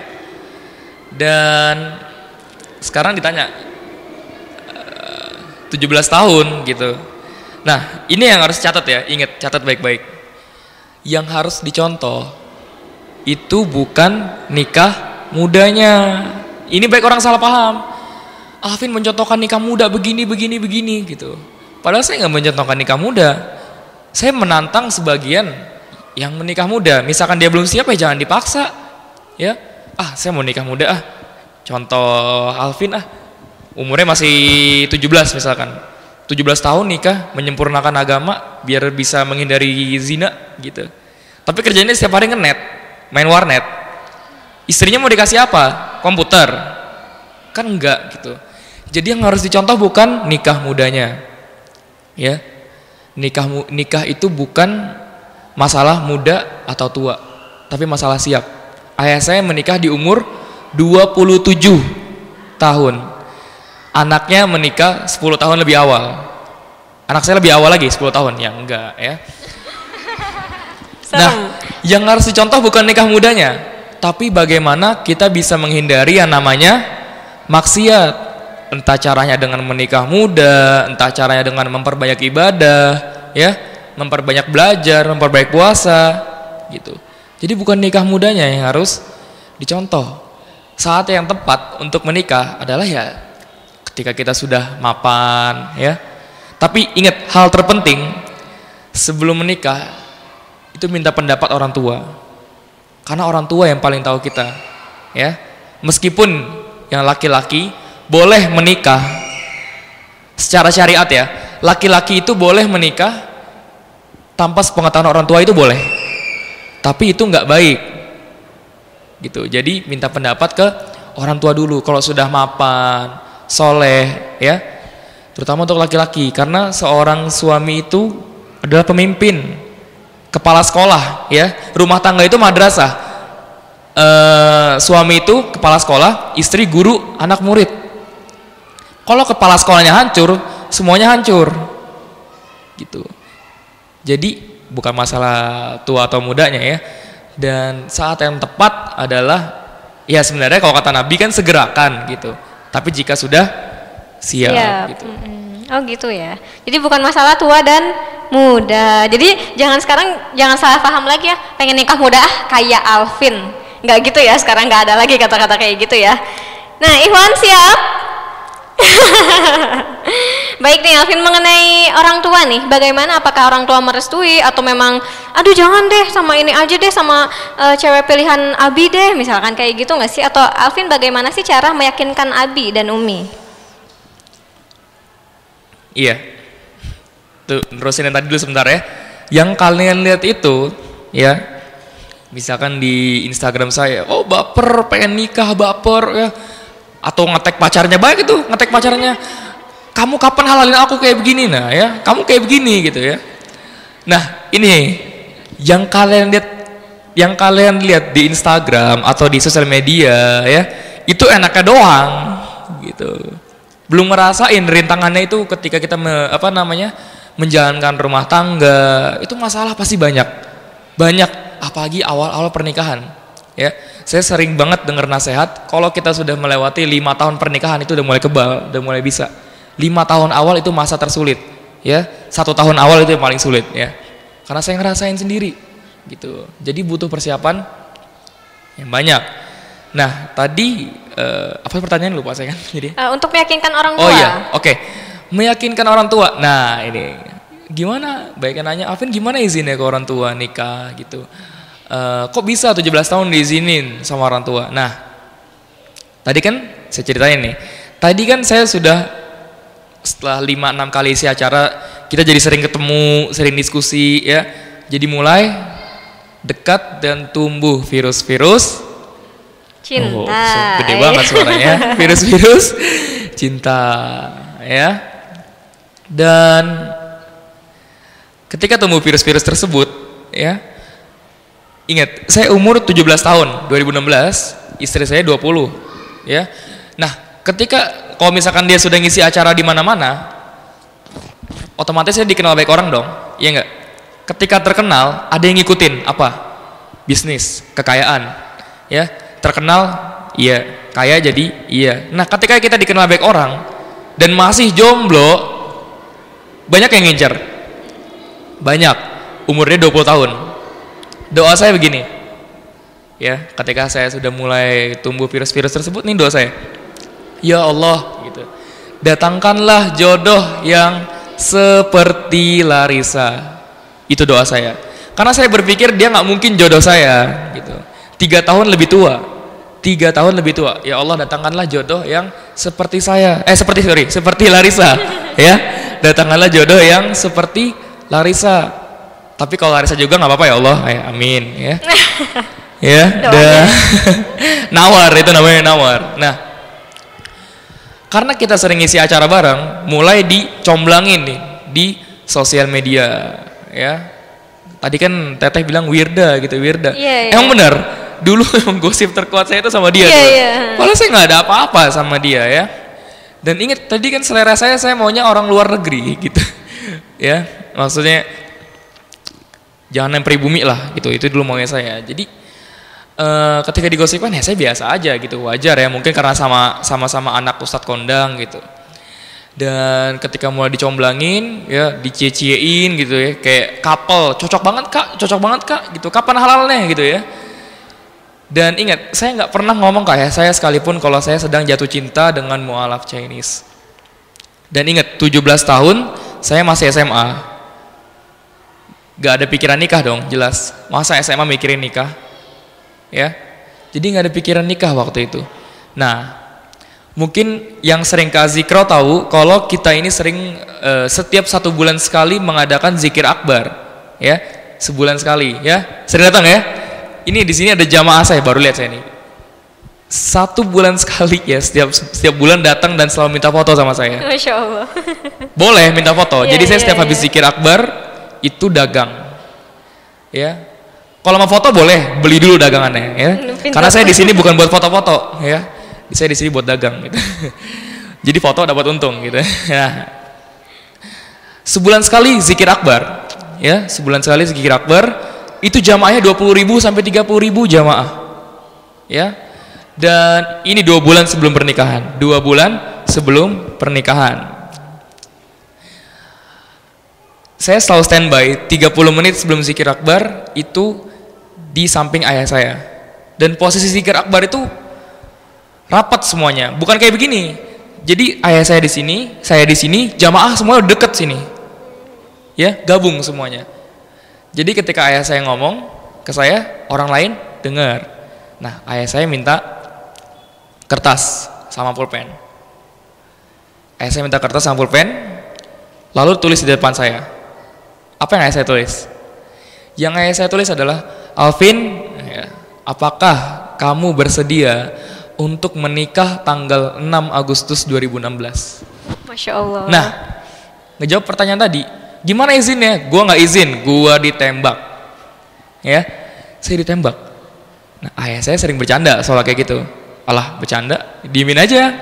Dan sekarang ditanya 17 tahun gitu. Nah, ini yang harus catat ya, ingat, catat baik-baik. Yang harus dicontoh itu bukan nikah mudanya. Ini baik orang salah paham. Alvin mencontohkan nikah muda begini gitu. Padahal saya nggak mencontohkan nikah muda. Saya menantang sebagian yang menikah muda. Misalkan dia belum siap ya jangan dipaksa. Ya, saya mau nikah muda Contoh Alvin umurnya masih 17 misalkan. 17 tahun nikah, menyempurnakan agama biar bisa menghindari zina gitu. Tapi kerjanya setiap hari ngenet, main warnet. Istrinya mau dikasih apa? Komputer. Kan enggak gitu. Jadi yang harus dicontoh bukan nikah mudanya. Ya. Nikah itu bukan masalah muda atau tua, tapi masalah siap. Ayah saya menikah di umur 27 tahun. Anaknya menikah 10 tahun lebih awal. Anak saya lebih awal lagi 10 tahun, ya enggak ya. Nah, yang harus dicontoh bukan nikah mudanya, tapi bagaimana kita bisa menghindari yang namanya maksiat. Entah caranya dengan menikah muda, entah caranya dengan memperbanyak ibadah, ya, memperbanyak belajar, memperbanyak puasa, gitu. Jadi bukan nikah mudanya yang harus dicontoh. Saat yang tepat untuk menikah adalah ya ketika kita sudah mapan, ya. Tapi ingat, hal terpenting sebelum menikah itu minta pendapat orang tua. Karena orang tua yang paling tahu kita, ya. Meskipun yang laki-laki boleh menikah secara syariat ya, laki-laki itu boleh menikah tanpa sepengetahuan orang tua, itu boleh, tapi itu nggak baik gitu. Jadi minta pendapat ke orang tua dulu kalau sudah mapan, soleh, ya, terutama untuk laki-laki, karena seorang suami itu adalah pemimpin, kepala sekolah, ya, rumah tangga itu madrasah. Suami itu kepala sekolah, istri guru, anak murid. Kalau kepala sekolahnya hancur, semuanya hancur, gitu. Jadi bukan masalah tua atau mudanya ya. Dan saat yang tepat adalah, ya sebenarnya kalau kata Nabi kan segerakan gitu. Tapi jika sudah siap. Gitu. Oh gitu ya. Jadi bukan masalah tua dan muda. Jadi jangan salah paham lagi ya. Pengen nikah muda kayak Alvin. Nggak gitu ya. Sekarang nggak ada lagi kata-kata kayak gitu ya. Nah, Ikhwan siap? Baik nih Alvin, mengenai orang tua nih, bagaimana, apakah orang tua merestui atau memang aduh jangan deh sama ini aja deh, sama cewek pilihan Abi deh, misalkan kayak gitu nggak sih? Atau Alvin bagaimana sih cara meyakinkan Abi dan Umi? Iya, tuh terusin yang tadi dulu sebentar ya. Yang kalian lihat itu ya, misalkan di Instagram saya, oh baper pengen nikah, baper ya, atau ngetek pacarnya, baik itu ngetek pacarnya, kamu kapan halalin aku kayak begini, nah ya, kamu kayak begini gitu ya. Nah ini yang kalian lihat di Instagram atau di sosial media ya, itu enaknya doang gitu. Belum ngerasain rintangannya itu ketika kita menjalankan rumah tangga, itu masalah pasti banyak, apalagi awal-awal pernikahan ya. Saya sering banget dengar nasihat, kalau kita sudah melewati 5 tahun pernikahan itu udah mulai kebal, udah mulai bisa. 5 tahun awal itu masa tersulit, ya. 1 tahun awal itu yang paling sulit, ya. Karena saya ngerasain sendiri, gitu. Jadi butuh persiapan yang banyak. Nah, tadi apa pertanyaan lupa saya kan? Jadi untuk meyakinkan orang tua. Oh iya, oke. Meyakinkan orang tua. Nah, ini gimana? Baiknya nanya, Alvin gimana izinnya ke orang tua nikah gitu? Kok bisa 17 tahun diizinin sama orang tua? Nah, tadi kan saya ceritain nih. Tadi kan saya sudah setelah 5-6 kali isi acara, kita jadi sering ketemu, sering diskusi ya. Jadi mulai dekat dan tumbuh virus-virus cinta. Gede banget suaranya. Virus-virus cinta ya. Dan ketika tumbuh virus-virus tersebut ya, ingat, saya umur 17 tahun, 2016, istri saya 20, ya. Nah, ketika kalau misalkan dia sudah ngisi acara di mana-mana, otomatis saya dikenal baik orang dong, iya enggak? Ketika terkenal, ada yang ngikutin apa? Bisnis, kekayaan, ya. Terkenal, iya. Kaya jadi, iya. Nah, ketika kita dikenal baik orang dan masih jomblo, banyak yang ngincer, banyak. Umurnya 20 tahun. Doa saya begini, ya, ketika saya sudah mulai tumbuh virus-virus tersebut, nih doa saya, ya Allah, gitu, datangkanlah jodoh yang seperti Larissa. Itu doa saya, karena saya berpikir dia nggak mungkin jodoh saya, gitu. 3 tahun lebih tua, ya Allah datangkanlah jodoh yang seperti saya, seperti Larissa, ya, datangkanlah jodoh yang seperti Larissa. Tapi kalau Larissa juga nggak apa-apa ya Allah, amin ya. Ya, nawar itu namanya, nawar. Nah, karena kita sering ngisi acara bareng, mulai dicomblangin nih di sosial media, ya. tadi kan Teteh bilang Wirda gitu, Wirda. Iya, iya. Emang benar, dulu emang gosip terkuat saya itu sama dia. Iya, dulu. iya. Padahal saya nggak ada apa-apa sama dia ya. Dan ingat tadi kan selera saya maunya orang luar negeri gitu. Ya, maksudnya jangan yang pribumi lah gitu, itu dulu maunya saya. Jadi ketika digosipkan ya saya biasa aja gitu, wajar ya, mungkin karena sama-sama anak Ustadz Kondang gitu. Dan ketika mulai dicomblangin ya, dicie-ciein gitu ya, kayak couple, cocok banget kak gitu, kapan halalnya gitu ya. Dan ingat, saya nggak pernah ngomong kayak saya sekalipun kalau saya sedang jatuh cinta dengan mualaf Chinese. Dan ingat, 17 tahun saya masih SMA. Gak ada pikiran nikah dong, jelas. Masa SMA mikirin nikah? Ya, jadi nggak ada pikiran nikah waktu itu. Nah, mungkin yang sering Kak Zikro tahu kalau kita ini sering setiap 1 bulan sekali mengadakan zikir akbar, ya, sebulan sekali, ya, sering datang ya. Ini di sini ada jamaah saya, baru lihat saya ini. 1 bulan sekali ya, setiap bulan datang dan selalu minta foto sama saya. Masya Allah. Boleh minta foto. Yeah, Jadi saya yeah, setiap habis zikir akbar itu dagang, ya. Kalau mau foto boleh, beli dulu dagangannya, ya. Karena saya di sini bukan buat foto-foto, ya. Saya di sini buat dagang, gitu. Jadi foto dapat untung, gitu. Ya. Sebulan sekali zikir akbar, ya. Sebulan sekali zikir akbar. Itu jamaahnya 20.000 sampai 30.000 jamaah, ya. Dan ini 2 bulan sebelum pernikahan, 2 bulan sebelum pernikahan. Saya selalu standby 30 menit sebelum zikir akbar itu di samping ayah saya. Dan posisi zikir akbar itu rapat semuanya, bukan kayak begini. Jadi ayah saya di sini, saya di sini, jamaah semua deket sini, ya, gabung semuanya. Jadi ketika ayah saya ngomong ke saya, orang lain dengar. Nah, ayah saya minta kertas sama pulpen. Ayah saya minta kertas sama pulpen, lalu tulis di depan saya. Apa yang ayah saya tulis? Yang ayah saya tulis adalah, Alvin, ya, apakah kamu bersedia untuk menikah tanggal 6 Agustus 2016? Masya Allah. Nah, ngejawab pertanyaan tadi, gimana izinnya? Gua nggak izin, gua ditembak. Ya, saya ditembak. Nah, ayah saya sering bercanda soal kayak gitu. Alah, bercanda, diemin aja.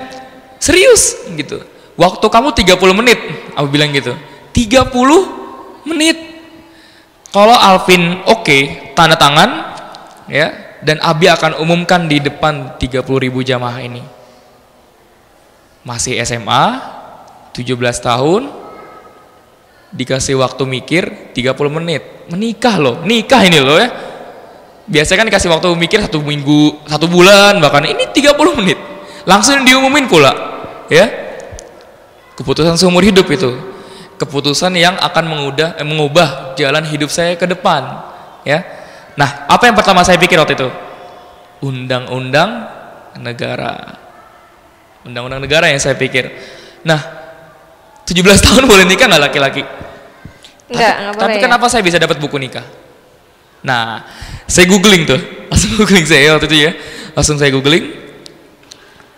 Serius gitu. Waktu kamu 30 menit, aku bilang gitu. 30 menit. Kalau Alvin oke, tanda tangan, ya, dan Abi akan umumkan di depan 30.000 jamaah ini. Masih SMA, 17 tahun, dikasih waktu mikir 30 menit. Menikah loh, nikah ini loh ya. Biasanya kan dikasih waktu mikir 1 minggu, 1 bulan, bahkan ini 30 menit. Langsung diumumin pula, ya. Keputusan seumur hidup itu. Keputusan yang akan mengubah jalan hidup saya ke depan, ya. Nah, apa yang pertama saya pikir waktu itu? Undang-undang negara. Undang-undang negara yang saya pikir. Nah, 17 tahun boleh nikah nggak laki-laki? Enggak boleh. Tapi kenapa saya bisa dapat buku nikah? Nah, saya googling tuh. Langsung googling saya waktu itu ya. Langsung saya googling.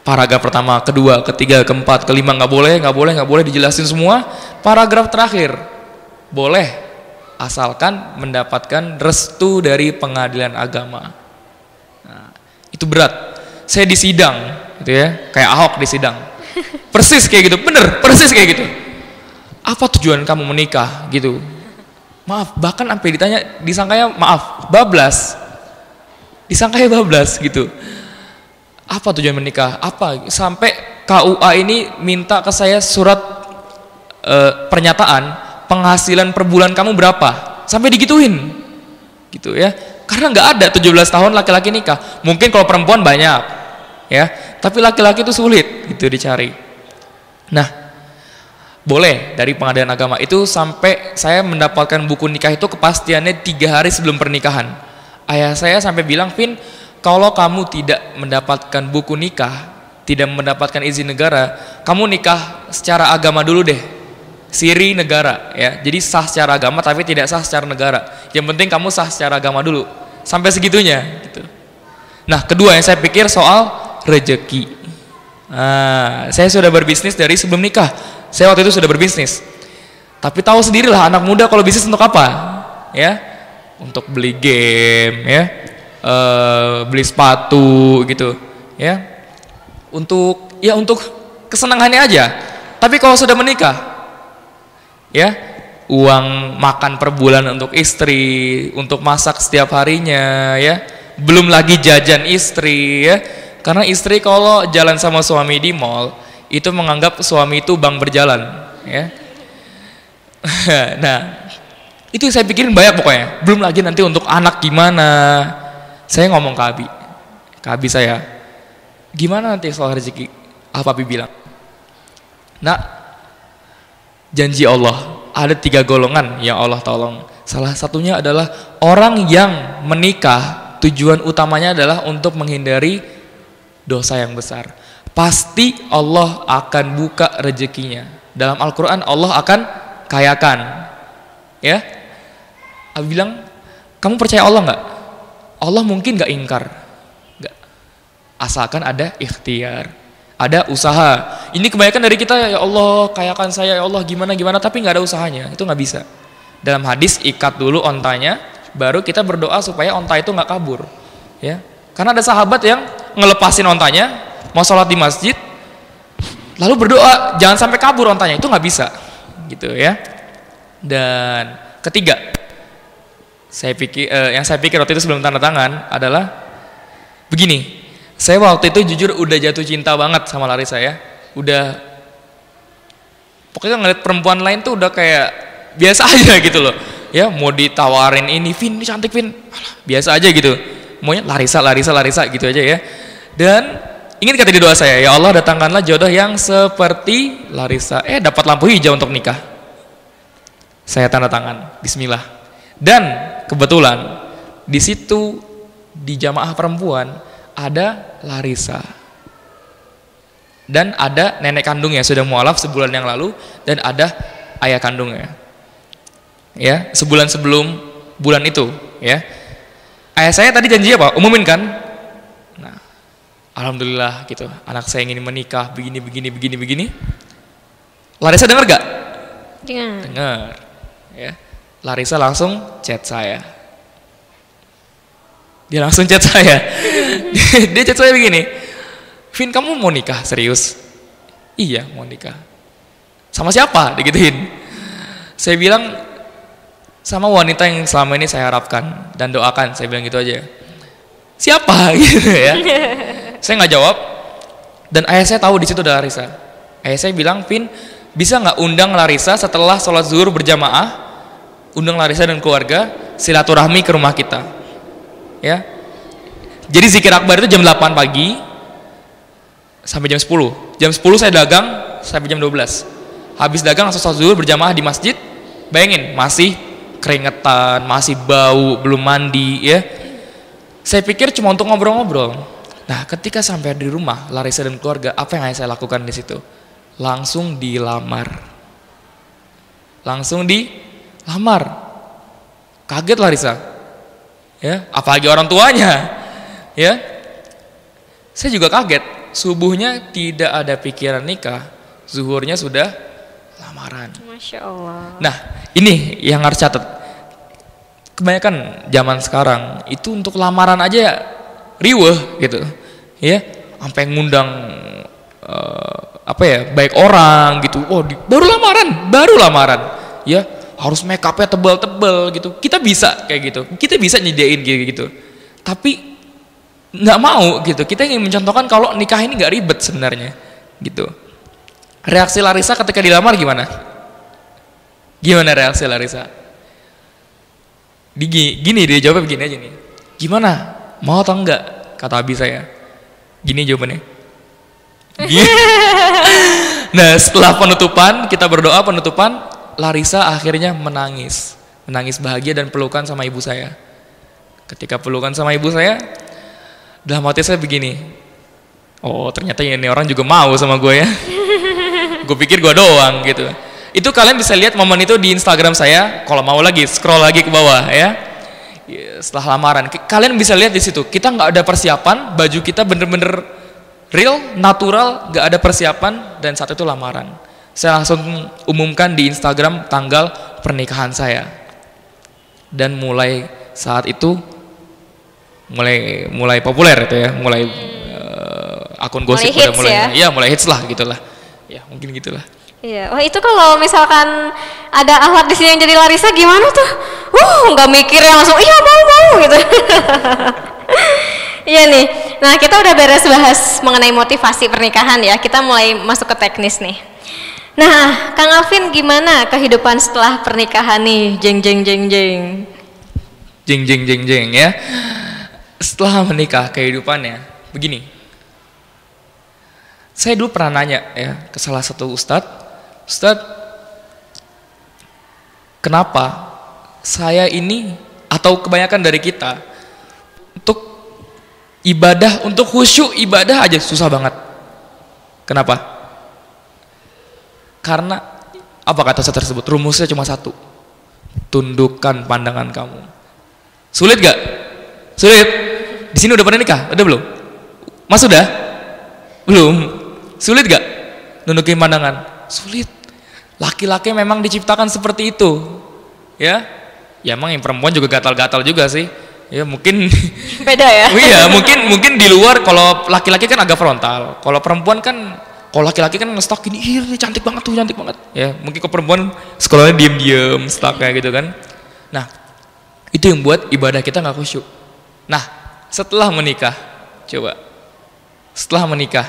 Paragraf pertama, kedua, ketiga, keempat, kelima nggak boleh dijelasin semua. Paragraf terakhir, boleh asalkan mendapatkan restu dari pengadilan agama. Nah, itu berat. Saya di sidang, gitu ya, kayak Ahok di sidang. Persis kayak gitu, bener, persis kayak gitu. Apa tujuan kamu menikah, gitu? Maaf, bahkan sampai ditanya, disangkanya maaf, bablas. Disangkanya bablas, gitu. Apa tujuan menikah? Apa? Sampai KUA ini minta ke saya surat pernyataan penghasilan per bulan kamu berapa? Sampai digituin, gitu ya. Karena nggak ada 17 tahun laki-laki nikah. Mungkin kalau perempuan banyak, ya. Tapi laki-laki itu sulit, gitu dicari. Nah, boleh dari pengadilan agama itu sampai saya mendapatkan buku nikah itu kepastiannya 3 hari sebelum pernikahan. Ayah saya sampai bilang, Vin, kalau kamu tidak mendapatkan buku nikah, tidak mendapatkan izin negara, kamu nikah secara agama dulu deh. Siri negara, ya. Jadi sah secara agama tapi tidak sah secara negara. Yang penting kamu sah secara agama dulu. Sampai segitunya, gitu. Nah, kedua yang saya pikir soal rejeki. Nah, saya sudah berbisnis dari sebelum nikah. Saya waktu itu sudah berbisnis. Tapi tahu sendirilah anak muda kalau bisnis untuk apa, ya. untuk beli game ya, beli sepatu gitu ya, untuk kesenangannya aja. Tapi kalau sudah menikah ya, uang makan per bulan untuk istri, untuk masak setiap harinya ya, belum lagi jajan istri ya, karena istri kalau jalan sama suami di mall itu menganggap suami itu bank berjalan ya. Nah itu saya pikirin banyak pokoknya, belum lagi nanti untuk anak gimana. Saya ngomong ke Abi saya, gimana nanti soal rezeki? Apa Abi bilang, nak, janji Allah ada 3 golongan yang Allah tolong. Salah satunya adalah orang yang menikah tujuan utamanya adalah untuk menghindari dosa yang besar. Pasti Allah akan buka rezekinya. Dalam Al-Quran Allah akan kayakan ya. Abi bilang, kamu percaya Allah nggak? Allah mungkin nggak ingkar, nggak, asalkan ada ikhtiar, ada usaha. Ini kebanyakan dari kita, ya Allah kayakan saya, ya Allah gimana, tapi nggak ada usahanya, itu nggak bisa. Dalam hadis, ikat dulu ontanya, baru kita berdoa supaya onta itu nggak kabur ya. Karena ada sahabat yang ngelepasin ontanya, mau sholat di masjid, lalu berdoa jangan sampai kabur ontanya, itu nggak bisa gitu ya. Dan ketiga, yang saya pikir waktu itu sebelum tanda tangan adalah begini. Saya waktu itu jujur udah jatuh cinta banget sama Larissa ya. Udah, pokoknya ngeliat perempuan lain tuh udah kayak biasa aja gitu loh ya. Mau ditawarin ini, Vin ini cantik Vin, biasa aja gitu. Maunya Larissa gitu aja ya. Dan ingin kata di doa saya, ya Allah datangkanlah jodoh yang seperti Larissa. Dapat lampu hijau untuk nikah. Saya tanda tangan, bismillah. Dan kebetulan di situ di jamaah perempuan ada Larissa dan ada nenek kandungnya sudah mualaf sebulan yang lalu, dan ada ayah kandungnya ya sebulan sebelum bulan itu ya. Ayah saya tadi janji apa? Umumin kan? Nah, alhamdulillah gitu, anak saya ingin menikah begini. Larissa dengar gak? Dengar ya. Larissa langsung chat saya. Dia chat saya begini, Vin kamu mau nikah serius? Iya mau nikah. Sama siapa? Digituin. Saya bilang sama wanita yang selama ini saya harapkan dan doakan. Saya bilang gitu aja. Siapa? Gitu ya. Saya nggak jawab. Dan ayah saya tahu di situ ada Larissa. Ayah saya bilang, Vin bisa nggak undang Larissa setelah sholat zuhur berjamaah? Undang Larissa dan keluarga silaturahmi ke rumah kita ya. Jadi zikir akbar itu jam 8 pagi sampai jam 10. Jam 10 saya dagang sampai jam 12. Habis dagang langsung sholat zuhur berjamaah di masjid. Bayangin masih keringetan, masih bau, belum mandi ya. Saya pikir cuma untuk ngobrol-ngobrol. Nah ketika sampai di rumah Larissa dan keluarga, apa yang saya lakukan di situ? Langsung dilamar. Kaget Larissa ya, apalagi orang tuanya ya. Saya juga kaget, subuhnya tidak ada pikiran nikah, zuhurnya sudah lamaran. Masya Allah. Nah ini yang harus catat, kebanyakan zaman sekarang itu untuk lamaran aja riweh gitu ya, sampai ngundang baik orang gitu. Baru lamaran ya, harus make upnya tebal-tebal gitu. Kita bisa kayak gitu, kita bisa nyediain gitu. Tapi nggak mau gitu. Kita ingin mencontohkan kalau nikah ini nggak ribet sebenarnya gitu. Reaksi Larissa ketika dilamar gimana? Gimana reaksi Larissa? Gini dia jawabnya begini aja nih. Gimana? Mau atau enggak? Kata Abi saya. Gini jawabannya. Nah setelah kita berdoa penutupan, Larissa akhirnya menangis bahagia dan pelukan sama ibu saya. Ketika pelukan sama ibu saya, dalam hati saya begini, oh ternyata ini orang juga mau sama gue ya. Gue pikir gue doang gitu. Itu kalian bisa lihat momen itu di Instagram saya. Kalau mau lagi scroll lagi ke bawah ya. Setelah lamaran, kalian bisa lihat di situ. Kita nggak ada persiapan, baju kita bener-bener real, natural, nggak ada persiapan, dan saat itu lamaran. Saya langsung umumkan di Instagram tanggal pernikahan saya. Dan mulai saat itu mulai populer itu ya, mulai akun gosip Mulai udah hits mulai ya? ya mulai hits lah gitulah. Ya, mungkin gitulah. Iya, wah itu kalau misalkan ada Ahwat di sini yang jadi Larissa gimana tuh? Nggak mikir ya langsung iya mau gitu. Iya nih. Nah kita udah beres bahas mengenai motivasi pernikahan ya. Kita mulai masuk ke teknis nih. Nah, Kang Alvin gimana kehidupan setelah pernikahan nih? Jeng jeng jeng jeng. Jeng ya. Setelah menikah kehidupannya begini. Saya dulu pernah nanya ya ke salah satu ustadz, kenapa saya ini atau kebanyakan dari kita untuk ibadah, untuk khusyuk ibadah aja susah banget. Kenapa? Karena apa kata saya tersebut? Rumusnya cuma satu. Tundukkan pandangan kamu. Sulit gak? Sulit. Di sini udah pernah nikah? Udah belum? Mas udah? Belum. Sulit gak? Nundukin pandangan. Sulit. Laki-laki memang diciptakan seperti itu. Ya. Ya emang yang perempuan juga gatal-gatal juga sih. Ya mungkin beda ya. Iya, mungkin di luar kalau laki-laki kan agak frontal. Kalau perempuan kan kalau laki-laki kan ngestak gini, ih cantik banget tuh, cantik banget. Ya, mungkin kalau perempuan sekolahnya diem-diem, stuck kayak gitu kan. Nah, itu yang buat ibadah kita nggak khusyuk. Nah, setelah menikah, coba. Setelah menikah,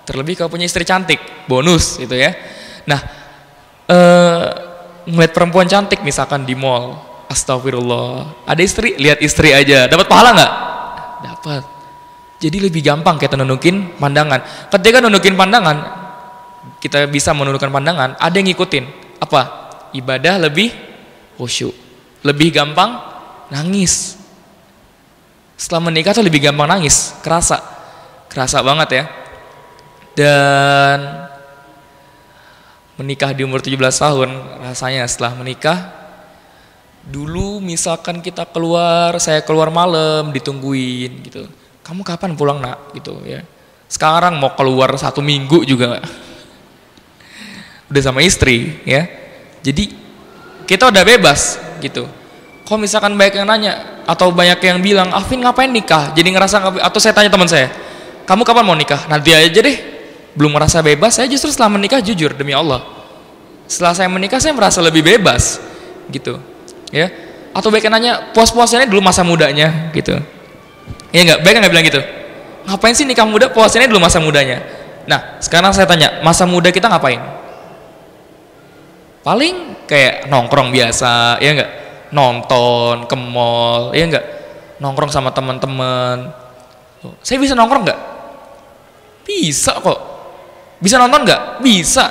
terlebih kalau punya istri cantik, bonus gitu ya. Nah, ngeliat perempuan cantik misalkan di mall, astagfirullah, ada istri, lihat istri aja, dapat pahala nggak? Dapat. Jadi lebih gampang kita nundukin pandangan. Ketika nundukin pandangan, kita bisa menundukkan pandangan, ada yang ngikutin. Apa? Ibadah lebih khusyuk, lebih gampang nangis. Setelah menikah tuh lebih gampang nangis, kerasa banget ya. Dan menikah di umur 17 tahun, rasanya setelah menikah, dulu misalkan kita keluar, saya keluar malam ditungguin gitu. Kamu kapan pulang nak? Gitu ya. Sekarang mau keluar 1 minggu juga gak. Udah sama istri ya. Jadi kita udah bebas gitu. Kalau misalkan banyak yang nanya atau banyak yang bilang, Alvin ngapain nikah? Jadi ngerasa, atau saya tanya teman saya, kamu kapan mau nikah? Nanti aja deh. Belum merasa bebas. Saya justru setelah menikah, jujur demi Allah, setelah saya menikah saya merasa lebih bebas gitu ya. Atau banyak yang nanya, puas-puasnya dulu masa mudanya gitu. Ya enggak, baik nggak bilang gitu. Ngapain sih nikah muda, puasanya dulu masa mudanya. Nah, sekarang saya tanya, masa muda kita ngapain? Paling kayak nongkrong biasa, ya enggak? Nonton ke mall, ya enggak? Nongkrong sama teman-teman. Saya bisa nongkrong enggak? Bisa kok. Bisa nonton enggak? Bisa.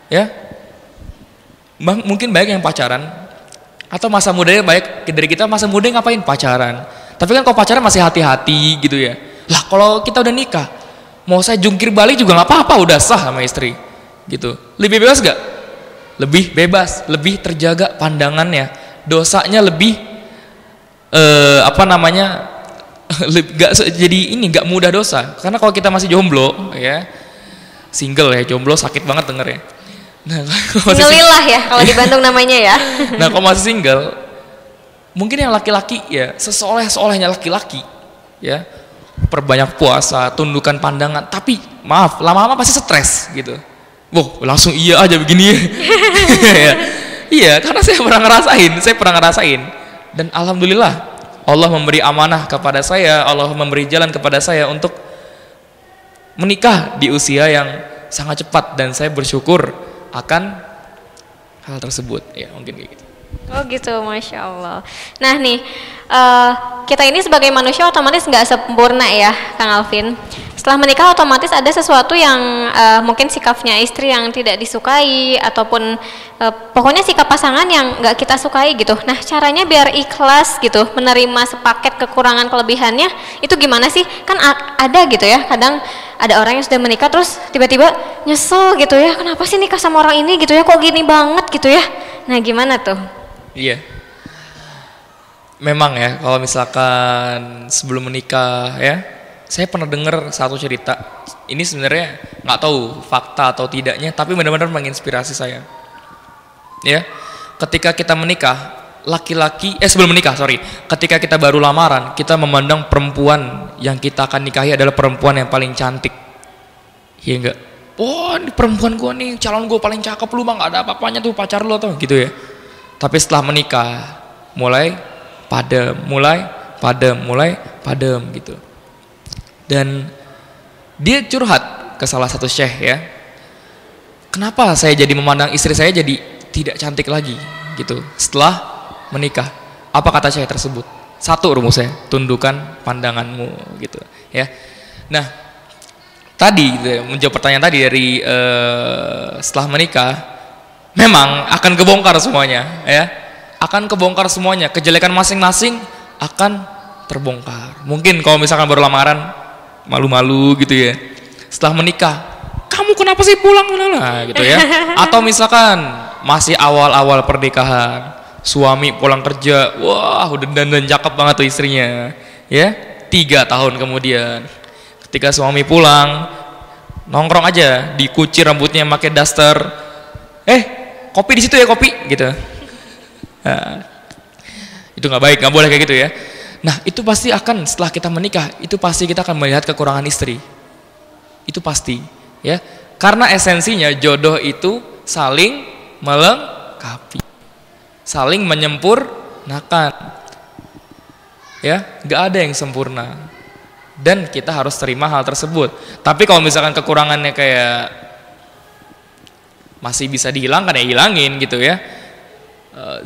Ya. Mungkin banyak yang pacaran, atau masa mudanya baik dari kita, masa muda ngapain? Pacaran. Tapi kan kalau pacaran masih hati-hati gitu ya. Lah kalau kita udah nikah, mau saya jungkir balik juga nggak apa-apa, udah sah sama istri gitu. Lebih bebas gak? Lebih bebas, lebih terjaga pandangannya, dosanya lebih gak mudah dosa. Karena kalau kita masih jomblo ya, single ya, jomblo sakit banget denger ya. Nah, Singlillah ya kalau di Bandung namanya ya. Nah kalau masih single, mungkin yang laki-laki ya, sesoleh-solehnya laki-laki ya, perbanyak puasa, tundukkan pandangan, tapi maaf, lama-lama pasti stres gitu. Wah, langsung iya aja begini ya. Iya, karena saya pernah ngerasain. Dan alhamdulillah Allah memberi amanah kepada saya, Allah memberi jalan kepada saya untuk menikah di usia yang sangat cepat, dan saya bersyukur akan hal tersebut ya, mungkin kayak gitu. Oh gitu, Masya Allah. Nah nih, kita ini sebagai manusia otomatis nggak sempurna ya, Kang Alvin. Setelah menikah otomatis ada sesuatu yang mungkin sikapnya istri yang tidak disukai, ataupun pokoknya sikap pasangan yang nggak kita sukai gitu. Nah caranya biar ikhlas gitu, menerima sepaket kekurangan kelebihannya, itu gimana sih? Kan ada gitu ya, kadang ada orang yang sudah menikah terus tiba-tiba nyesel gitu ya, kenapa sih nikah sama orang ini gitu ya, kok gini banget gitu ya. Nah gimana tuh? Iya, memang ya kalau misalkan sebelum menikah ya, saya pernah dengar satu cerita. Ini sebenarnya nggak tahu fakta atau tidaknya, tapi benar-benar menginspirasi saya. Ya, ketika kita menikah, laki-laki, sebelum menikah, sorry. Ketika kita baru lamaran, kita memandang perempuan yang kita akan nikahi adalah perempuan yang paling cantik. Iya enggak? Wah, ini perempuan gue nih, calon gue paling cakep, lu mah gak ada apa-apanya tuh pacar lu tuh, gitu ya. Tapi setelah menikah, mulai padam gitu. Dan dia curhat ke salah satu syekh ya. Kenapa saya jadi memandang istri saya jadi tidak cantik lagi gitu setelah menikah? Apa kata syekh tersebut? Satu rumusnya, tundukkan pandanganmu gitu ya. Nah, tadi menjawab pertanyaan tadi dari setelah menikah memang akan kebongkar semuanya ya. Akan kebongkar semuanya, kejelekan masing-masing akan terbongkar. Mungkin kalau misalkan baru lamaran malu-malu gitu ya. Setelah menikah, kamu kenapa sih pulang gitu ya. Atau misalkan masih awal-awal pernikahan, suami pulang kerja, wah udah dandan cakep banget tuh istrinya ya. 3 tahun kemudian ketika suami pulang, nongkrong aja, dikucir rambutnya pakai daster, kopi di situ ya, kopi gitu. Nah, itu nggak baik, nggak boleh kayak gitu ya. Nah, itu pasti akan setelah kita menikah, itu pasti kita akan melihat kekurangan istri. Itu pasti, ya. Karena esensinya jodoh itu saling melengkapi, saling menyempurnakan. Ya, nggak ada yang sempurna. Dan kita harus terima hal tersebut. Tapi kalau misalkan kekurangannya kayak masih bisa dihilangkan ya hilangin gitu ya.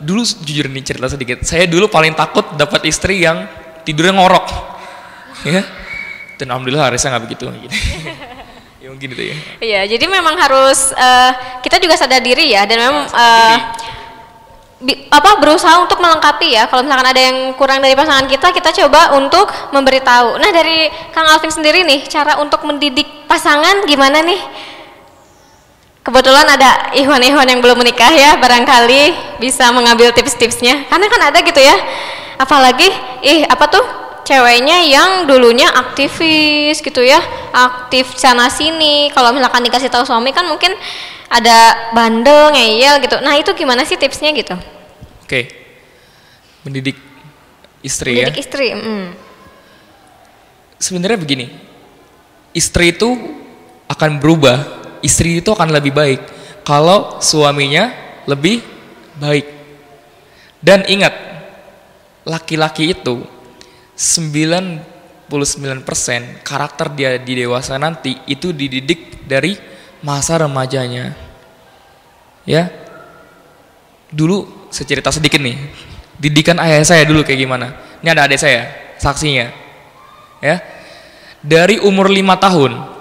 Dulu jujur nih cerita sedikit, saya dulu paling takut dapat istri yang tidurnya ngorok ya. Dan alhamdulillah Arisa nggak begitu gitu. Ya mungkin itu ya. Iya, jadi memang harus kita juga sadar diri ya, dan memang berusaha untuk melengkapi ya. Kalau misalkan ada yang kurang dari pasangan kita, kita coba untuk memberitahu. Nah, dari Kang Alvin sendiri nih, cara untuk mendidik pasangan gimana nih? Kebetulan ada ikhwan-ikhwan yang belum menikah ya, barangkali bisa mengambil tips-tipsnya. Karena kan ada gitu ya, apalagi ceweknya yang dulunya aktivis gitu ya, aktif sana sini. Kalau misalkan dikasih tahu suami kan mungkin ada bandel, ngeyel gitu. Nah, itu gimana sih tipsnya gitu? Oke. Mendidik istri ya. Mendidik istri. Sebenarnya begini. Istri itu akan berubah. Istri itu akan lebih baik kalau suaminya lebih baik. Dan ingat, laki-laki itu 99% karakter dia di dewasa nanti itu dididik dari masa remajanya. Ya. Dulu saya cerita sedikit nih. Didikan ayah saya dulu kayak gimana. Ini ada adik saya, saksinya. Ya. Dari umur 5 tahun.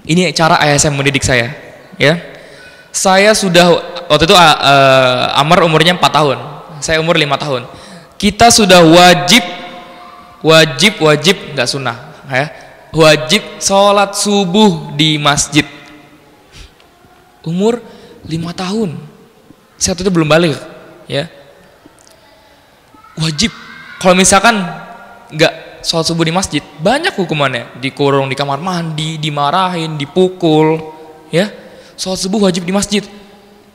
Ini cara ayah saya mendidik saya, ya. Saya sudah waktu itu Amar umurnya 4 tahun, saya umur 5 tahun. Kita sudah wajib nggak sunnah, ya. Wajib sholat subuh di masjid. Umur 5 tahun. Saya waktu itu belum balik, ya. Wajib. Kalau misalkan nggak sholat subuh di masjid, banyak hukumannya. Dikurung di kamar mandi, dimarahin, dipukul, ya. Sholat subuh wajib di masjid.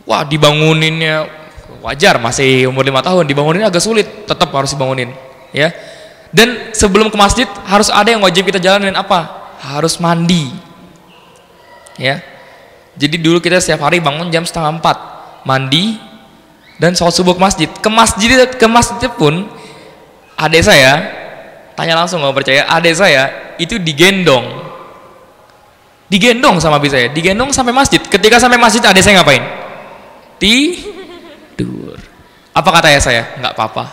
Wah, dibanguninnya wajar, masih umur 5 tahun, dibangunin agak sulit, tetap harus dibangunin, ya. Dan sebelum ke masjid harus ada yang wajib kita jalanin apa? Harus mandi, ya. Jadi dulu kita setiap hari bangun jam 3:30, mandi dan sholat subuh ke masjid. Ke masjid pun adik saya, tanya langsung nggak percaya, adik saya itu digendong sama abis saya, digendong sampai masjid. Ketika sampai masjid adik saya ngapain? Tidur. Apa kata ayah saya? Nggak apa-apa.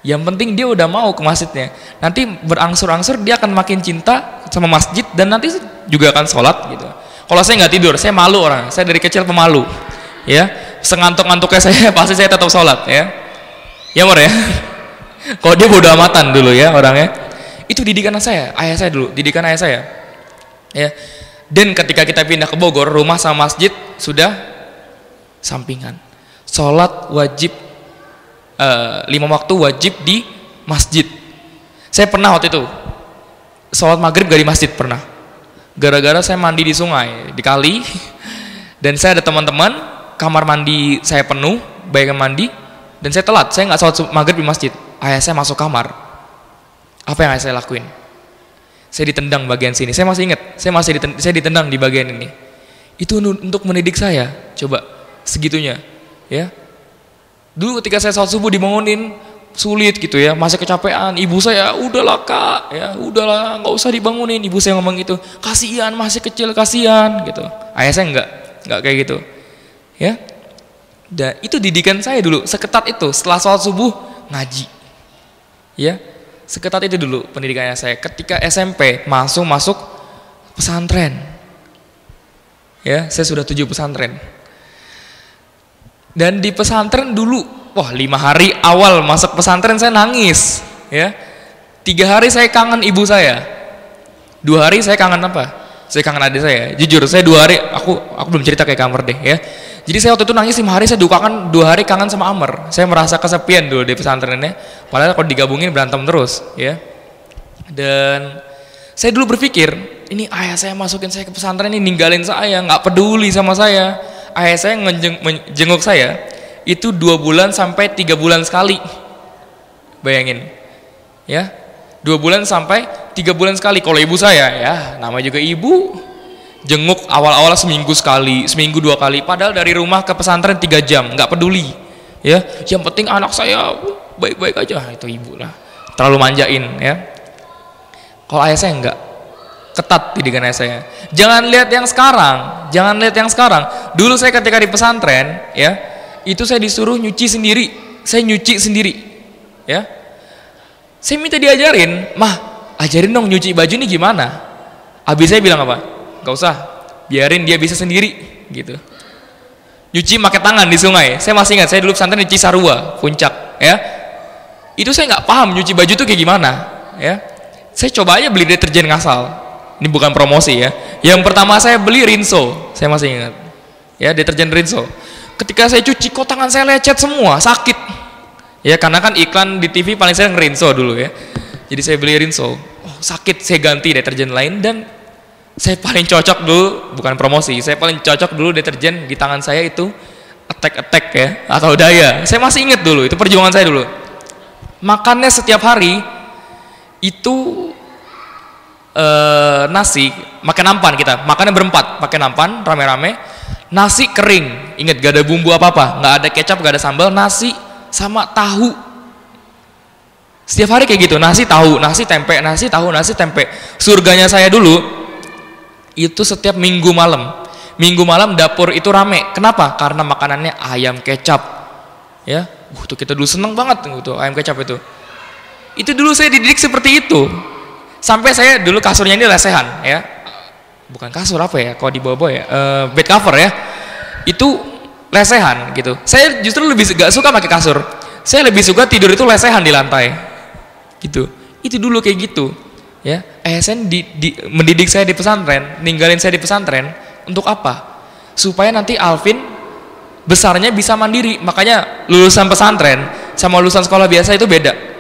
Yang penting dia udah mau ke masjidnya. Nanti berangsur-angsur dia akan makin cinta sama masjid dan nanti juga akan sholat gitu. Kalau saya nggak tidur, saya malu orang. Saya dari kecil pemalu, ya. Sengantuk-ngantuknya saya pasti saya tetap sholat, ya. Ya Mor ya. Kalau dia bodo amatan dulu ya orangnya. Itu didikan saya, ayah saya dulu, didikan ayah saya. Ya. Dan ketika kita pindah ke Bogor, rumah sama masjid sudah sampingan. Sholat wajib 5 waktu wajib di masjid. Saya pernah waktu itu sholat maghrib gak di masjid pernah. Gara-gara saya mandi di sungai, di kali. Dan saya ada teman-teman, kamar mandi saya penuh, baik yang mandi. Dan saya telat, saya nggak sholat maghrib di masjid. Ayah saya masuk kamar. Apa yang ayah saya lakuin? Saya ditendang bagian sini. Saya masih ingat, saya ditendang di bagian ini. Itu untuk mendidik saya. Coba segitunya, ya. Dulu ketika saya sholat subuh dibangunin sulit gitu ya, masih kecapean. Ibu saya, udahlah kak, ya udahlah, nggak usah dibangunin. Ibu saya ngomong gitu, kasihan masih kecil, kasihan gitu. Ayah saya nggak kayak gitu, ya. Dan itu didikan saya dulu, seketat itu. Setelah sholat subuh ngaji, ya, seketat itu dulu pendidikannya saya. Ketika SMP masuk pesantren, ya, saya sudah 7 pesantren. Dan di pesantren dulu, wah 5 hari awal masuk pesantren saya nangis, ya. 3 hari saya kangen ibu saya, 2 hari saya kangen apa? Saya kangen adik saya. Jujur, saya 2 hari, aku belum cerita kayak Amr deh, ya. Jadi saya waktu itu nangis 5 hari, saya dukakan 2 hari kangen sama Amr. Saya merasa kesepian dulu di pesantrennya. Padahal kalau digabungin berantem terus, ya. Dan saya dulu berpikir, ini ayah saya masukin saya ke pesantren ini, ninggalin saya, nggak peduli sama saya. Ayah saya menjenguk saya itu 2 bulan sampai 3 bulan sekali. Bayangin, ya, 2 bulan sampai 3 bulan sekali. Kalau ibu saya, ya, namanya juga ibu, jenguk awal-awal seminggu sekali, seminggu 2 kali. Padahal dari rumah ke pesantren 3 jam, nggak peduli, ya. Yang penting anak saya baik-baik aja. Itu ibu lah, terlalu manjain, ya. Kalau ayah saya enggak, ketat didikan ayah saya. Jangan lihat yang sekarang, jangan lihat yang sekarang. Dulu saya ketika di pesantren, ya, itu saya disuruh nyuci sendiri, saya nyuci sendiri, ya. Saya minta diajarin, mah, ajarin dong nyuci baju ini gimana. Abi saya bilang apa? Gak usah, biarin dia bisa sendiri, gitu. Nyuci pakai tangan di sungai. Saya masih ingat, saya dulu pesantren di Cisarua, Puncak, ya. Itu saya nggak paham nyuci baju itu kayak gimana, ya. Saya coba aja beli deterjen ngasal. Ini bukan promosi, ya. Yang pertama saya beli Rinso, saya masih ingat, ya, deterjen Rinso. Ketika saya cuci, kok tangan saya lecet semua, sakit, ya, karena kan iklan di TV paling sering Rinso dulu, ya. Jadi saya beli Rinso, oh, sakit, saya ganti deterjen lain. Dan saya paling cocok dulu, bukan promosi, saya paling cocok dulu deterjen di tangan saya itu Attack, ya, atau Daya. Saya masih ingat dulu, itu perjuangan saya dulu. Makannya setiap hari itu nasi, makan nampan, kita makannya berempat, pakai nampan rame-rame. Nasi kering, ingat gak ada bumbu apa-apa, nggak ada kecap, gak ada sambal, nasi sama tahu. Setiap hari kayak gitu, nasi tahu, nasi tempe, nasi tahu, nasi tempe. Surganya saya dulu itu setiap minggu malam dapur itu rame. Kenapa? Karena makanannya ayam kecap, ya. Tuh kita dulu seneng banget tuh ayam kecap itu. Itu dulu saya dididik seperti itu. Sampai saya dulu kasurnya ini lesehan, ya. Bukan kasur apa ya, kalau di bawah ya, bed cover, ya. Itu lesehan gitu. Saya justru lebih gak suka pakai kasur. Saya lebih suka tidur itu lesehan di lantai. Gitu. Itu dulu kayak gitu, ya. ASN mendidik saya di pesantren, ninggalin saya di pesantren untuk apa? Supaya nanti Alvin besarnya bisa mandiri. Makanya lulusan pesantren sama lulusan sekolah biasa itu beda.